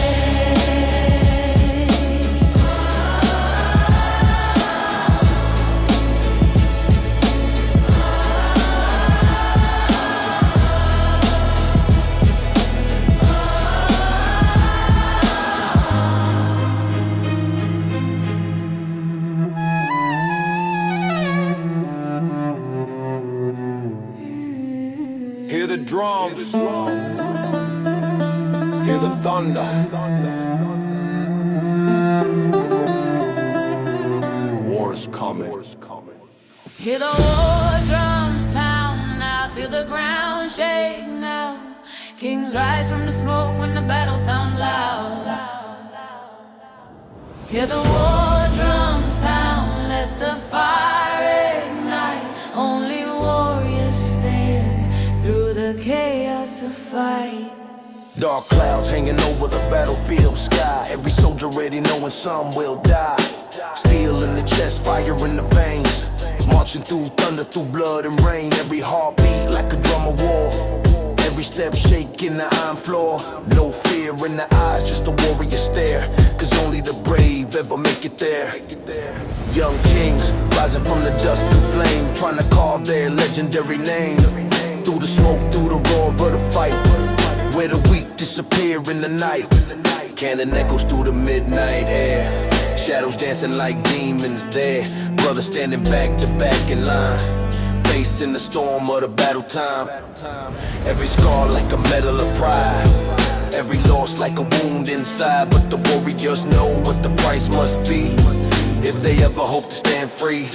Hear the drums, hear the thunder. War is coming. Hear the war drums pound now, feel the ground shake now. Kings rise from the smoke when the battle sounds loud. Hear the war drums pound, let the fire ignite. Only warriors stand through the chaos of fight. Dark clouds hanging over the battlefield sky. Every soldier ready knowing some will die. Steel in the chest, fire in the veins. Marching through thunder, through blood and rain. Every heartbeat like a drum of war. Every step shaking the iron floor. No fear in the eyes, just a warrior stare. Cause only the brave ever make it there. Young kings rising from the dust and flame, trying to carve their legendary name. Through the smoke, through the roar of the fight, where the weak disappear in the night. Cannon echoes through the midnight air. Shadows dancing like demons there. Brothers standing back to back in line, facing the storm of the battle time. Every scar like a medal of pride, every loss like a wound inside. But the warriors know what the price must be if they ever hope to stand free.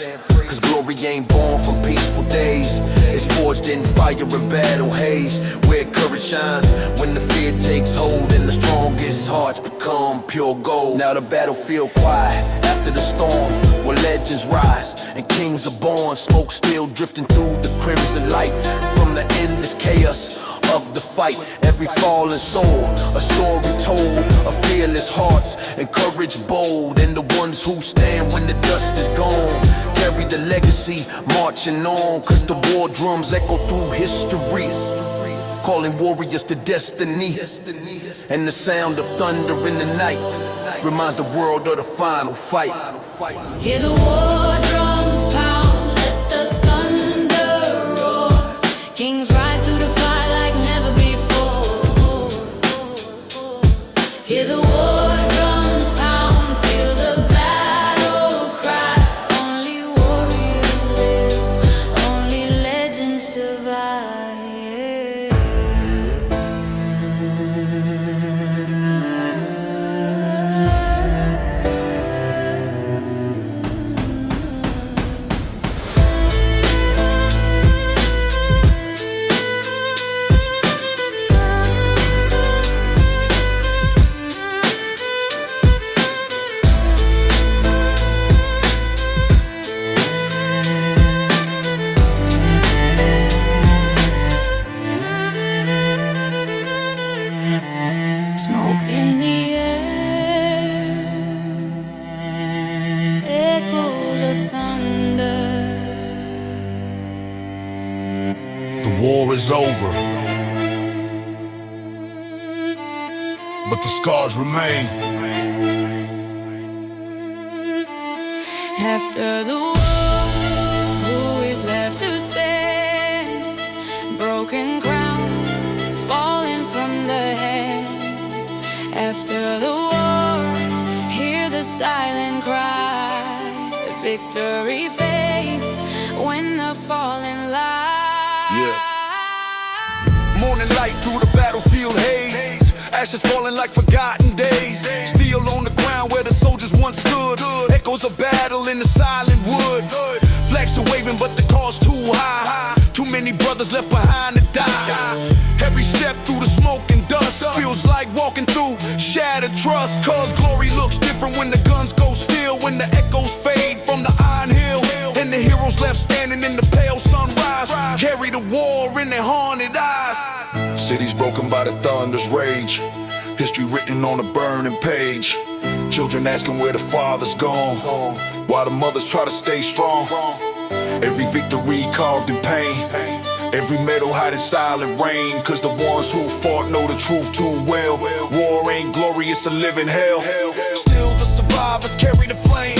Cause glory ain't born from peaceful days, it's forged in fire and battle haze. Where courage shines when the fear takes hold, and the strongest hearts become pure gold. Now the battlefield quiet after the storm, where legends rise and kings are born. Smoke still drifting through the crimson light from the endless chaos of the fight. Every fallen soul, a story told of fearless hearts and courage bold. And the ones who stand when the dust is gone carry the legacy, marching on. Cause the war drums echo through history, calling warriors to destiny. And the sound of thunder in the night reminds the world of the final fight. Hear the war drums pound, let the thunder roar. Kings rise through the fire like never before. Hear the war drums pound, feel the battle cry. Only warriors live, only legends survive. Smoke in the air, echoes of thunder. The war is over, but the scars remain. After the war, who is left to stand? Broken crowns falling from the hand. After the war, hear the silent cry. Victory fades when the fallen lie. Yeah. Morning light through the battlefield haze, ashes falling like forgotten days. Steel on the ground where the soldiers once stood, echoes of battle in the silent wood. Flags still waving but the cost too high. Too many brothers left behind to die. Every step through the smoke and dust feels like walking through shattered trust. Cause glory looks different when the guns go still, when the echoes fade from the iron hill, and the heroes left standing in the pale sunrise carry the war in their haunted eyes. Cities broken by the thunder's rage, history written on a burning page. Children asking where the father's gone, while the mothers try to stay strong. Every victory carved in pain, every medal hiding silent rain. Cause the ones who fought know the truth too well. War ain't glory, it's a living hell. Still the survivors carry the flame,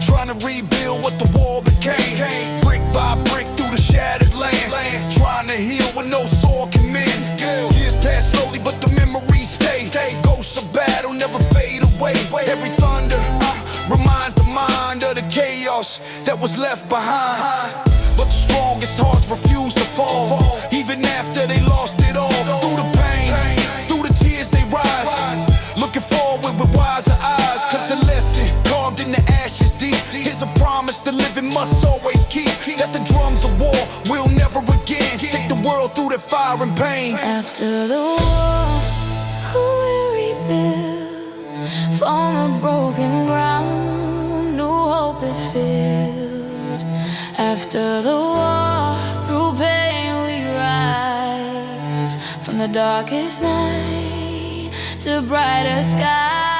trying to rebuild what the war became. Brick by brick through the shattered land, trying to heal when no sword can mend. Years pass slowly but the memories stay. Ghosts of battle never fade away. Every thunder reminds the mind of the chaos that was left behind. But the strongest hearts refuse to fall, even after they lost it all. Through the pain, through the tears they rise, looking forward with wiser eyes. Cause the lesson carved in the ashes deep is a promise the living must always keep. That the drums of war will never again take the world through the fire and pain. After the war, who will rebuild from the broken ground? New hope is filled. After the war, through pain we rise, from the darkest night to brighter skies.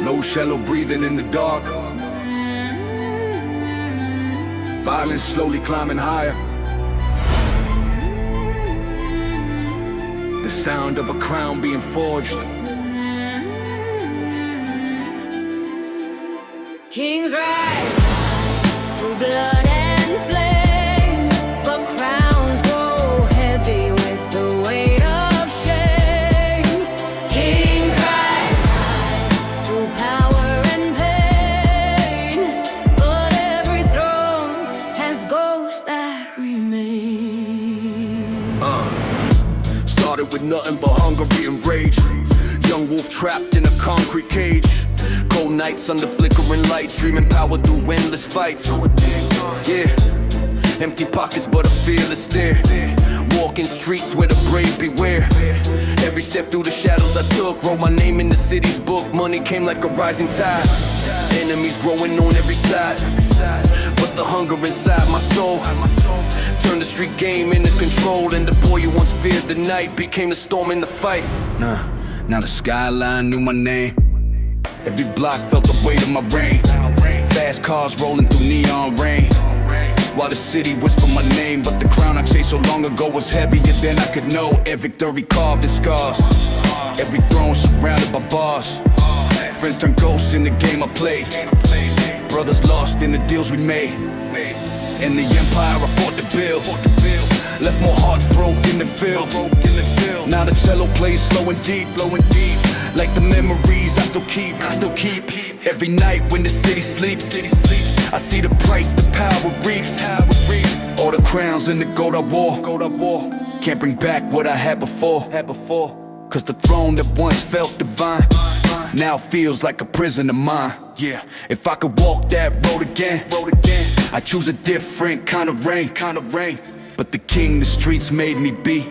No shallow breathing in the dark, violence slowly climbing higher. The sound of a crown being forged. Kings rise through blood and flame, but crowns grow heavy with the weight of shame. Kings rise through power and pain, but every throne has ghosts that remain. Started with nothing but hunger and rage. Young wolf trapped in a concrete cage. Cold nights under flickering lights, dreaming power through endless fights. Yeah, empty pockets but a fearless stare. Walking streets where the brave beware. Every step through the shadows I took, wrote my name in the city's book. Money came like a rising tide, enemies growing on every side. But the hunger inside my soul turned the street game into control. And the boy who once feared the night became the storm in the fight. Now the skyline knew my name. Every block felt the weight of my rain. Fast cars rolling through neon rain, while the city whispered my name. But the crown I chased so long ago was heavier than I could know. Every victory carved in scars, every throne surrounded by bars. Friends turned ghosts in the game I played, brothers lost in the deals we made. And the empire I fought to build left more hearts broken than filled. Now the cello plays slow and deep, like the memories I still keep. Every night when the city sleeps, I see the price the power reaps. All the crowns and the gold I wore can't bring back what I had before. Cause the throne that once felt divine now feels like a prison of mine. Yeah, if I could walk that road again, I'd choose a different kind of rain. But the king the streets made me be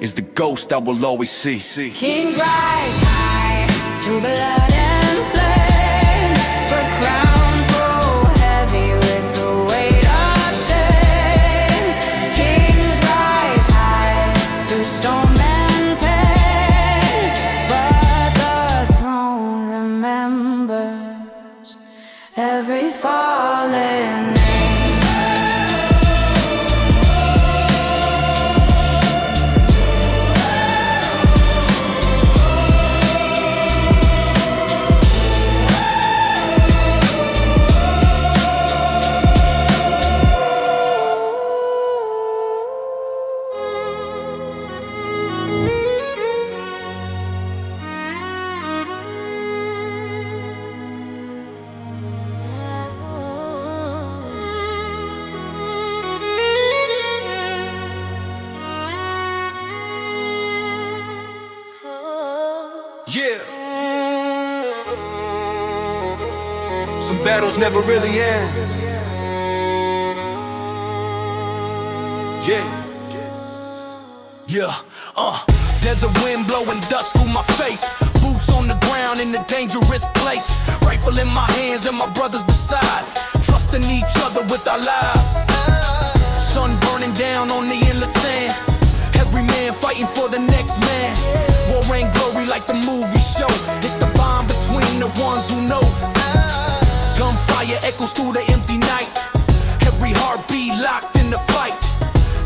is the ghost I will always see. Kings rise high through blood and flame, but crowns grow heavy with the weight of shame. Kings rise high through storm and pain, but the throne remembers every fallen name. Yeah. Some battles never really end. Yeah. There's a wind blowing dust through my face. Boots on the ground in a dangerous place. Rifle in my hands and my brothers beside. Trusting each other with our lives. Sun burning down on the endless sand. Every man fighting for the next man. War ain't glory like the movie show. It's the bond between the ones who know. Gunfire echoes through the empty night. Every heartbeat locked in the fight.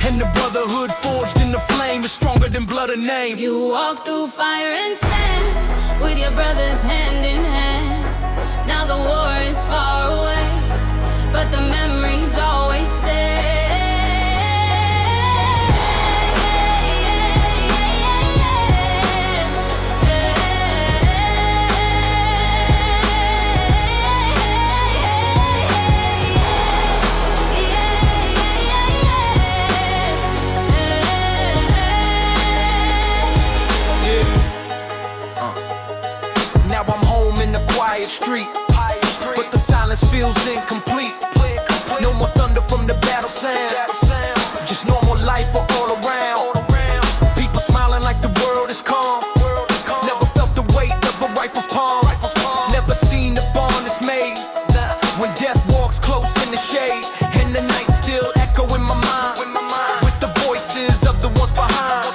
And the brotherhood forged in the flame is stronger than blood or name. You walk through fire and sand with your brothers hand in hand. Now the war is far away, but the memories always stay. Street, but the silence feels incomplete. No more thunder from the battle sound. Just normal life for all around. People smiling like the world is calm. Never felt the weight of a rifle's palm. Never seen the bond that's made. When death walks close in the shade, and the night still echo in my mind with the voices of the ones behind.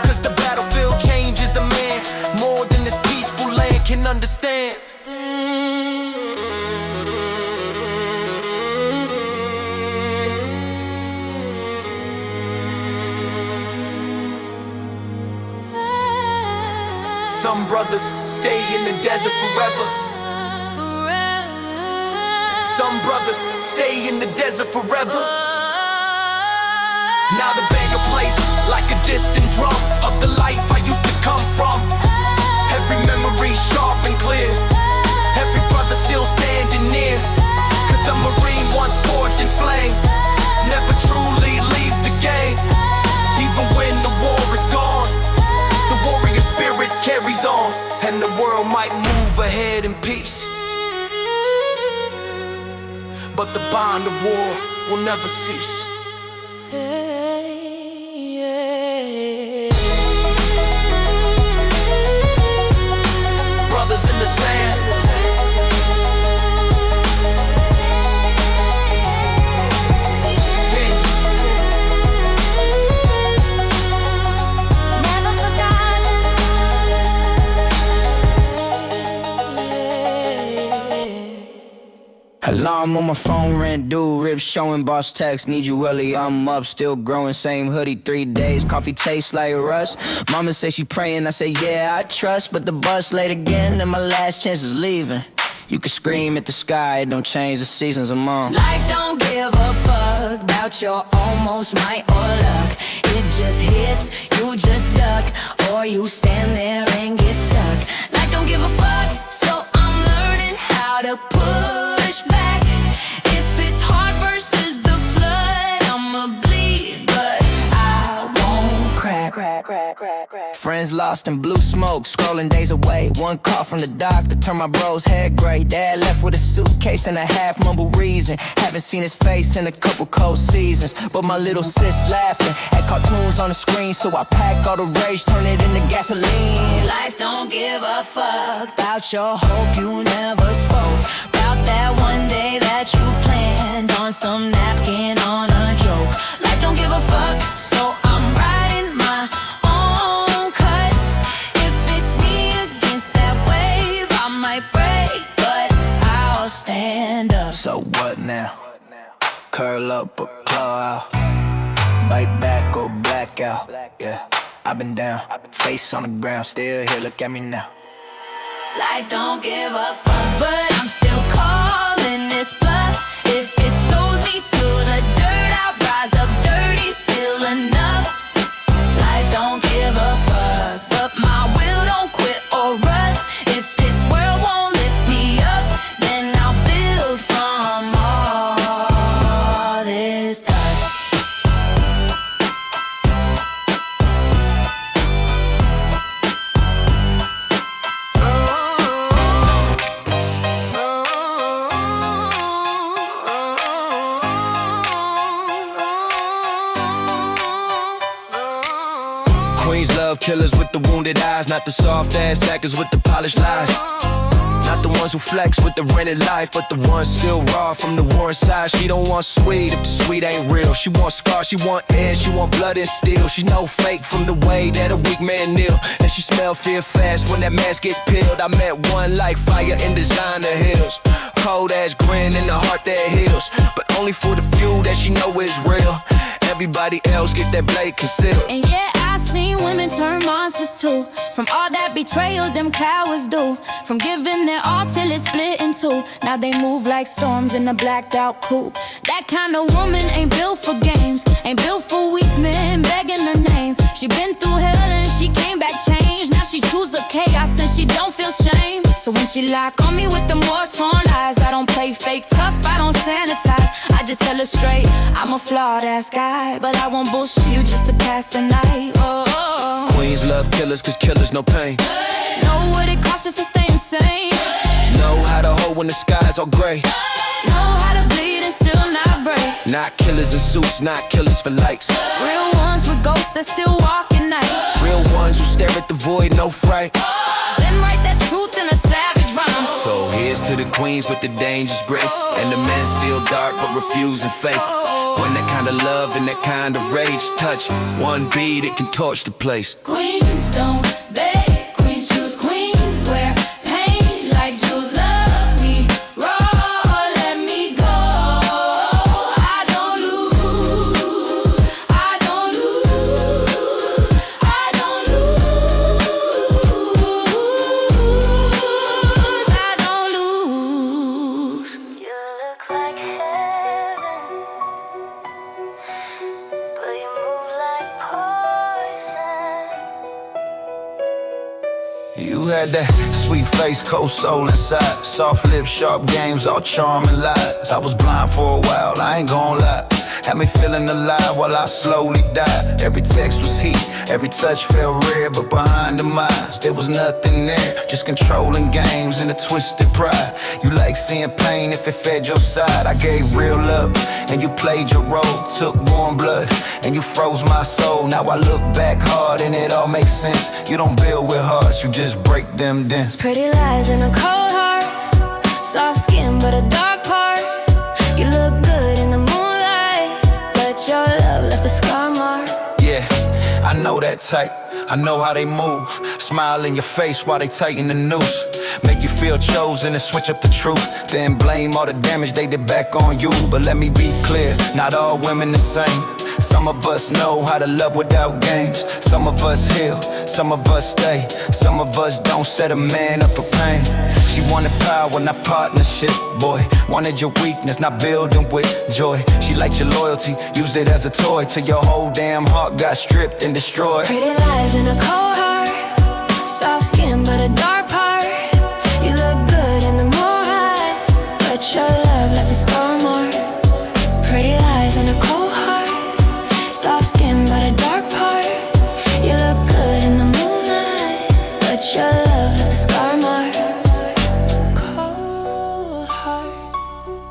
Cause the battlefield changes a man more than this peaceful land can understand. Some brothers stay in the desert forever. Some brothers stay in the desert forever. Now the banger plays like a distant drum of the life I used to come from. Every memory sharp and clear. Every brother still standing near. Cause a Marine once forged in flame never truly leaves the game. Even when the war is gone, the warrior spirit carries on. And the world might move ahead in peace, but the bond of war will never cease. Brothers in the sand. Alarm on my phone, rent due, ribs showing, boss text, need you early, I'm up, still growing, same hoodie, 3 days, coffee tastes like rust. Mama say she praying, I say yeah, I trust, but the bus late again, and my last chance is leaving. You can scream at the sky, it don't change the seasons I'm on. Life don't give a fuck about your almost might or luck. It just hits, you just duck, or you stand there and get stuck. Life don't give a fuck, so I'm learning how to push back. If it's hard versus the flood, I'ma bleed, but I won't crack. Friends lost in blue smoke, scrolling days away. One call from the doctor, turned my bro's head gray. Dad left with a suitcase and a half mumble reason. Haven't seen his face in a couple cold seasons. But my little sis laughing at cartoons on the screen, so I pack all the rage, turn it into gasoline. Life don't give a fuck about your hope you never spoke. About that one day that you planned on some napkin on a joke. Life don't give a fuck, so I'm riding my own cut. If it's me against that wave, I might break, but I'll stand up. So what now? Curl up or claw out, bite back or black out. Yeah, I've been down, face on the ground, still here, look at me now. Life don't give a fuck, but I'm still calling this bluff. If it throws me to the dirt, I'll rise up dirty, still enough. Life don't give a fuck, but my will don't quit or rust. If this world won't lift me up, then I'll build from all this dust. Queens love killers with the wounded eyes, not the soft ass actors with the polished lies. Not the ones who flex with the rented life, but the ones still raw from the war inside. She don't want sweet if the sweet ain't real. She want scars, she want edge, she want blood and steel. She know fake from the way that a weak man kneel. And she smell fear fast when that mask gets peeled. I met one like fire in designer hills. Cold ass grin in the heart that heals, but only for the few that she know is real. Everybody else get that blade concealed. And yeah, I seen women turn monsters too. From all that betrayal them cowards do. From giving their all till it's split in two. Now they move like storms in a blacked out coupe. That kind of woman ain't built for games. Ain't built for weak men begging her name. She been through hell and she came back changed. Now she choose her chaos and she don't feel shame. So when she lock on me with the more torn lies, I don't play fake tough, I don't sanitize. I just tell her straight, I'm a flawed ass guy, but I won't bullshit you just to pass the night. Oh. Queens love killers cause killers no pain. Know what it costs just to stay insane. Know how to hold when the skies are gray. Know how to bleed and still not break. Not killers in suits, not killers for likes. Real ones with ghosts that still walk at night. Real ones who stare at the void, no fright. Then write that truth in a savage rhyme. So here's to the queens with the dangerous grace, and the men still dark but refusing faith. When that kind of love and that kind of rage touch one beat, it can torch the place. Queens don't beg, queens choose, queens wear pain like Jews. Love me raw, let me go. I don't lose, I don't lose, I don't lose, I don't lose. You look like heaven, but you move like poison. You had that sweet face, cold soul inside. Soft lips, sharp games, all charm and lies. I was blind for a while, I ain't gon' lie. Had me feeling alive while I slowly died. Every text was heat, every touch felt rare, but behind the eyes there was nothing there. Just controlling games and a twisted pride. You like seeing pain if it fed your side. I gave real love and you played your role. Took warm blood and you froze my soul. Now I look back hard and it all makes sense. You don't build with hearts, you just break them dents. Pretty lies in a cold heart, soft skin but a dark part. You look good in the moonlight, but your love left a scar mark. Yeah, I know that type, I know how they move. Smile in your face while they tighten the noose. Make you feel chosen and switch up the truth. Then blame all the damage they did back on you. But let me be clear, not all women the same. Some of us know how to love without games. Some of us heal, some of us stay. Some of us don't set a man up for pain. She wanted power, not partnership, boy. Wanted your weakness, not building with joy. She liked your loyalty, used it as a toy, till your whole damn heart got stripped and destroyed. Pretty lies in a cold heart, soft skin but a dark part. You look good in the moonlight, but your love left a scar mark. Pretty lies in a cold heart, soft skin but a dark part. You look good in the moonlight, but your love left a scar mark. Cold heart,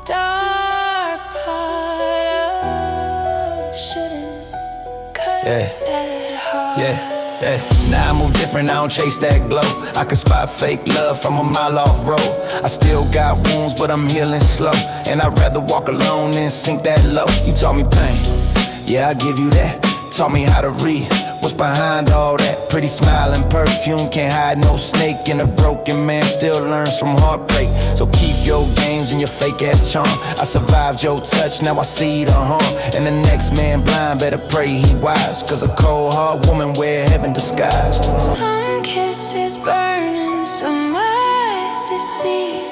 dark part of shouldn't cut that hard. Yeah. Now I move different, I don't chase that glow. I can spot fake love from a mile off road. I still got wounds, but I'm healing slow. And I'd rather walk alone than sink that low. You taught me pain, yeah, I give you that. Taught me how to read what's behind all that. Pretty smile and perfume, can't hide no snake. And a broken man still learns from heartbreak. So keep your games and your fake ass charm. I survived your touch, now I see the harm. And the next man blind, better pray he wise. Cause a cold hard woman wear heaven disguised. Some kisses burn and some eyes deceive.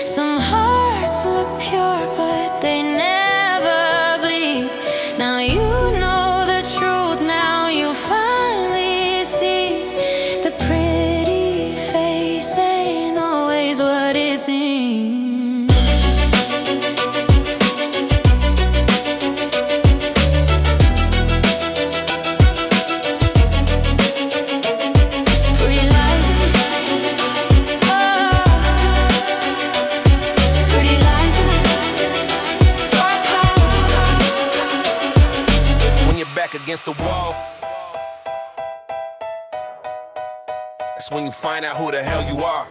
Some hearts look pure but they never bleed. Now you know the truth, now you finally see. The pretty face ain't always what it seems. Against the wall, That's when you find out who the hell you are.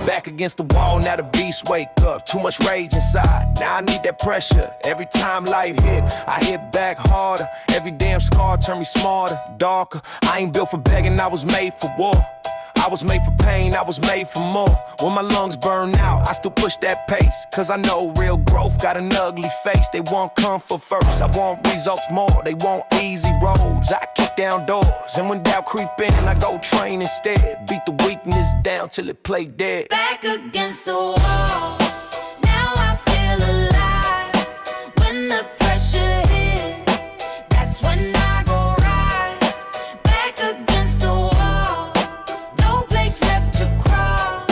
Back against the wall, now the beast wake up. Too much rage inside, now I need that pressure. Every time life hit, I hit back harder. Every damn scar turned me smarter, darker. I ain't built for begging, I was made for war. I was made for pain, I was made for more. When my lungs burn out, I still push that pace. Cause I know real growth got an ugly face. They want comfort first, I want results more. They want easy roads, I kick down doors. And when doubt creep in, I go train instead. Beat the weakness down till it play dead. Back against the wall, now I feel alive. When the pressure hits, that's when I go rise. Back against the wall, no place left to crawl.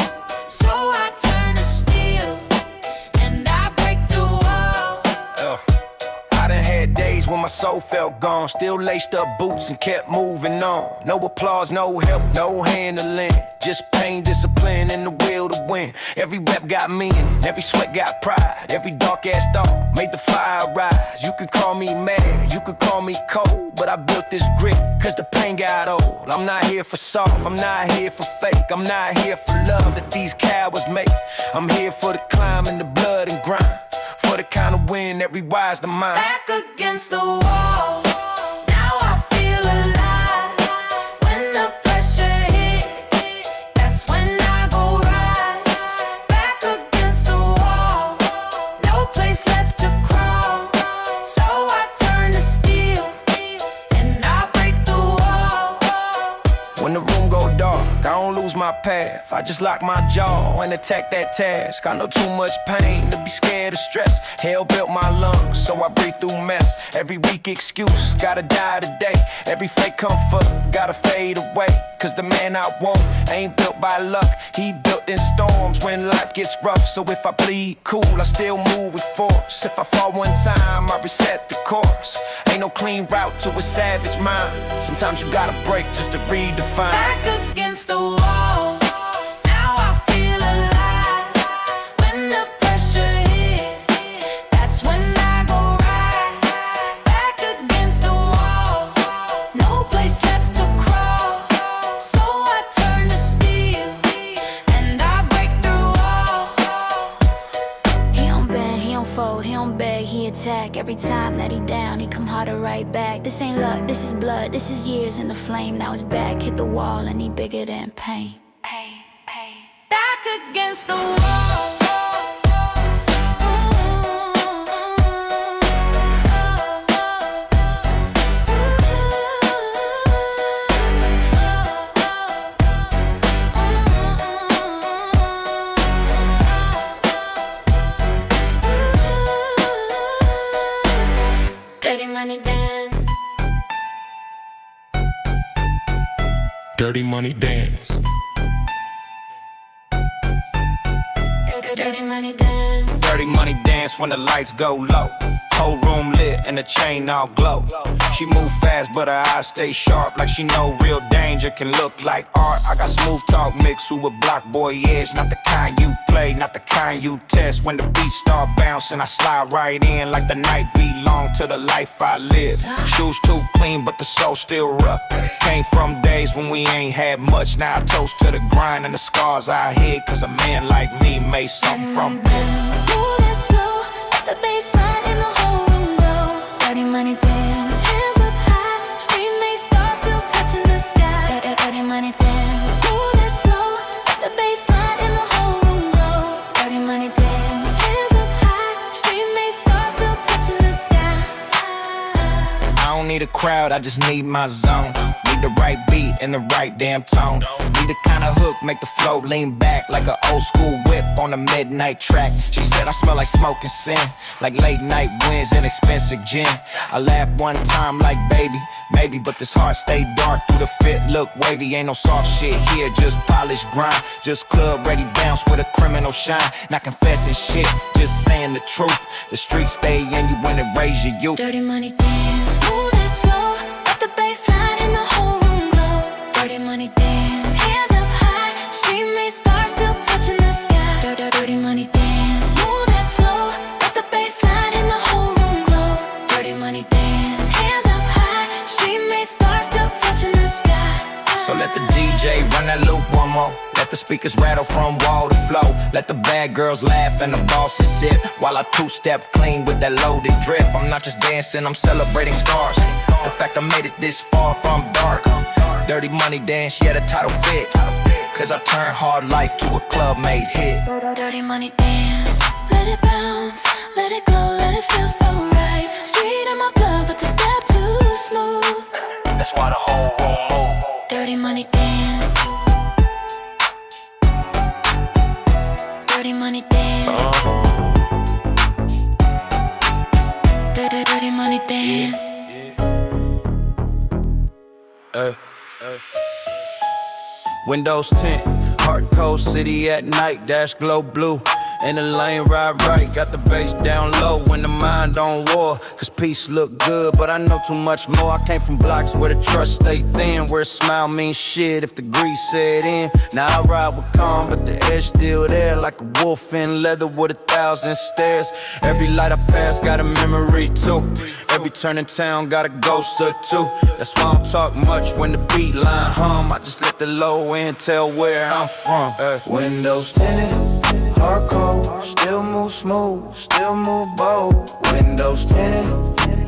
So I turn to steel, and I break the wall. I done had days when my soul felt gone. Still laced up boots and kept moving on. No applause, no help, no handling. Just pain, discipline, and the will to win. Every rep got meaning, every sweat got pride. Every dark ass thought made the fire rise. You could call me mad, you could call me cold, but I built this grit, cause the pain got old. I'm not here for soft, I'm not here for fake. I'm not here for love that these cowards make. I'm here for the climb and the blood and grind. For the kind of win that rewires the mind. Back against the wall, now I feel alive. When the pressure hits, that's when I go rise. Back against the wall, no place left to crawl. So I turn to steel, and I break the wall. When the room go dark, I don't lose my path. I just lock my jaw and attack that task. I know too much pain to be scared of stress. Hell built my lungs, so I breathe through mess. Every weak excuse, gotta die today. Every fake comfort, gotta fade away. Cause the man I want ain't built by luck. He built in storms when life gets rough. So if I bleed cool, I still move with force. If I fall one time, I reset the course. Ain't no clean route to a savage mind. Sometimes you gotta break just to redefine. Back against the wall, now I feel alive. When the pressure hits, that's when I go rise. Back against the wall, no place left to crawl. So I turn to steel, and I break through all. He don't bend, he don't fold, he don't beg, he attack. Every time that he down, he come harder right back. This ain't luck, this is blood, this is years in the flame. Now his back hit the wall, and he bigger than pain. Back against the wall. Dirty money dance. Dirty money dance. Dirty money dance. Dirty money dance when the lights go low. Whole room lit and the chain all glow. She move fast but her eyes stay sharp, like she know real danger can look like art. I got smooth talk mixed with block boy edge. Not the kind you play, not the kind you test. When the beat start bouncing, I slide right in like the night belong to the life I live. Shoes too clean but the soul still rough. Came from days when we ain't had much. Now I toast to the grind and the scars I hid. Cause a man like me made something from it. Move that slow, let the bassline in the whole room go. Dirty money dance, hands up high, street make stars still touching the sky. Dirty money dance, move that slow, let the bassline in the whole room go. Dirty money dance, hands up high, street make stars still touching the sky. I don't need a crowd, I just need my zone. Need the right beat and the right damn tone. Need the kind of hook, make the flow lean back like an old school whip on a midnight track. She said I smell like smoke and sin, like late night winds and expensive gin. I laughed one time like baby, maybe, but this heart stay dark through the fit. Look wavy, ain't no soft shit here, just polished grind. Just club ready bounce with a criminal shine. Not confessing shit, just saying the truth. The streets stay in you when it raise your youth. Dirty money dance, move that slow, let the bassline in the whole room go. Dirty money dance, hands up high, street made stars still touching the sky. Dirty money dance, move that slow, let the bassline in the whole room go. Dirty money dance, hands up high, street made stars still run that loop one more. Let the speakers rattle from wall to floor. Let the bad girls laugh and the bosses sip, while I two-step clean with that loaded drip. I'm not just dancing, I'm celebrating scars. The fact I made it this far from dark. Dirty Money dance, yeah, the title fit. Cause I turned hard life to a club-made hit. Dirty money dance, let it bounce, let it glow, let it feel so right. Street in my blood, but the step too smooth. That's why the whole room move. Dirty money dance. Dirty money dance. Dirty money dance. Windows tint, heart cold city at night, dash glow blue. In the lane, ride right, got the bass down low when the mind on war. Cause peace look good, but I know too much more. I came from blocks where the trust stay thin, where a smile means shit if the grease set in. Now I ride with calm, but the edge still there, like a wolf in leather with 1,000 stairs. Every light I pass got a memory too. Every turn in town got a ghost or two. That's why I don't talk much when the beat line hum. I just let the low end tell where I'm from. Windows tinted, heart cold, still move smooth, still move bold. Windows tinted,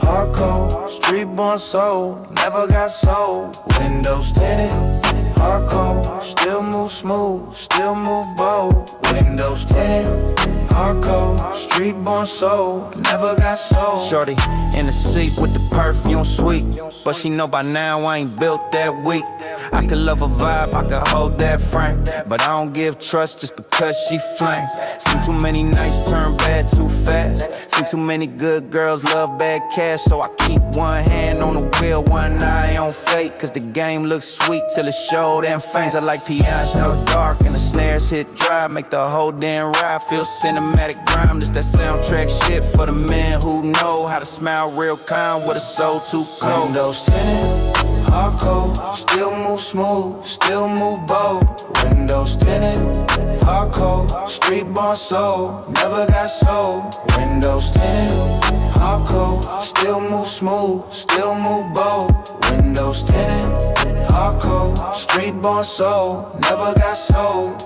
heart cold, street born soul, never got sold. Windows tinted, heart cold, still move smooth, still move bold. Windows tinted, heart cold, street born soul, never got sold. Shorty in the seat with the perfume sweet, but she know by now I ain't built that weak. I could love a vibe, I could hold that frame, but I don't give trust just because she flame. Seen too many nights turn bad too fast. Seen too many good girls love bad cash, so I keep one hand on the wheel, one eye on fate. Cause the game looks sweet till it showed and faints. I like piano dark and the snares hit dry, make the whole damn ride feel cinematic grime. This that soundtrack shit for the men who know how to smile real kind with a soul too cold. Windows tinted, heart cold, still move smooth, still move bold. Windows tinted, heart cold, street born soul, never got sold. Windows tinted, heart cold, still move smooth, still move bold. Windows tinted, heart cold, street born soul, never got sold.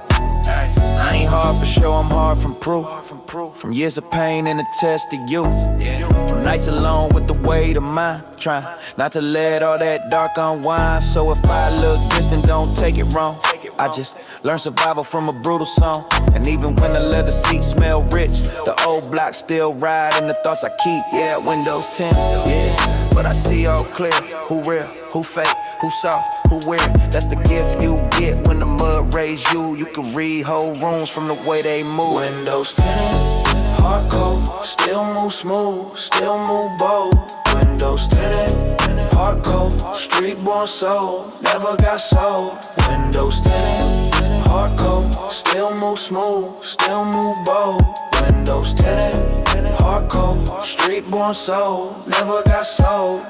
I ain't hard for show, I'm hard from proof. From years of pain and the test of youth. From nights alone with the weight of mine. Trying not to let all that dark unwind. So if I look distant, don't take it wrong. I just learned survival from a brutal song. And even when the leather seats smell rich, the old block still ride and the thoughts I keep. Yeah, windows tinted, yeah. But I see all clear, who real, who fake, who soft, who weird. That's the gift you get when the mud raised you. You can read whole rooms from the way they move. Windows tinted, heart cold, still move smooth, still move bold. Windows tinted, heart cold, street born soul, never got sold. Windows tinted, heart cold, still move smooth, still move bold. Windows tinted, heart cold, street born soul, never got sold.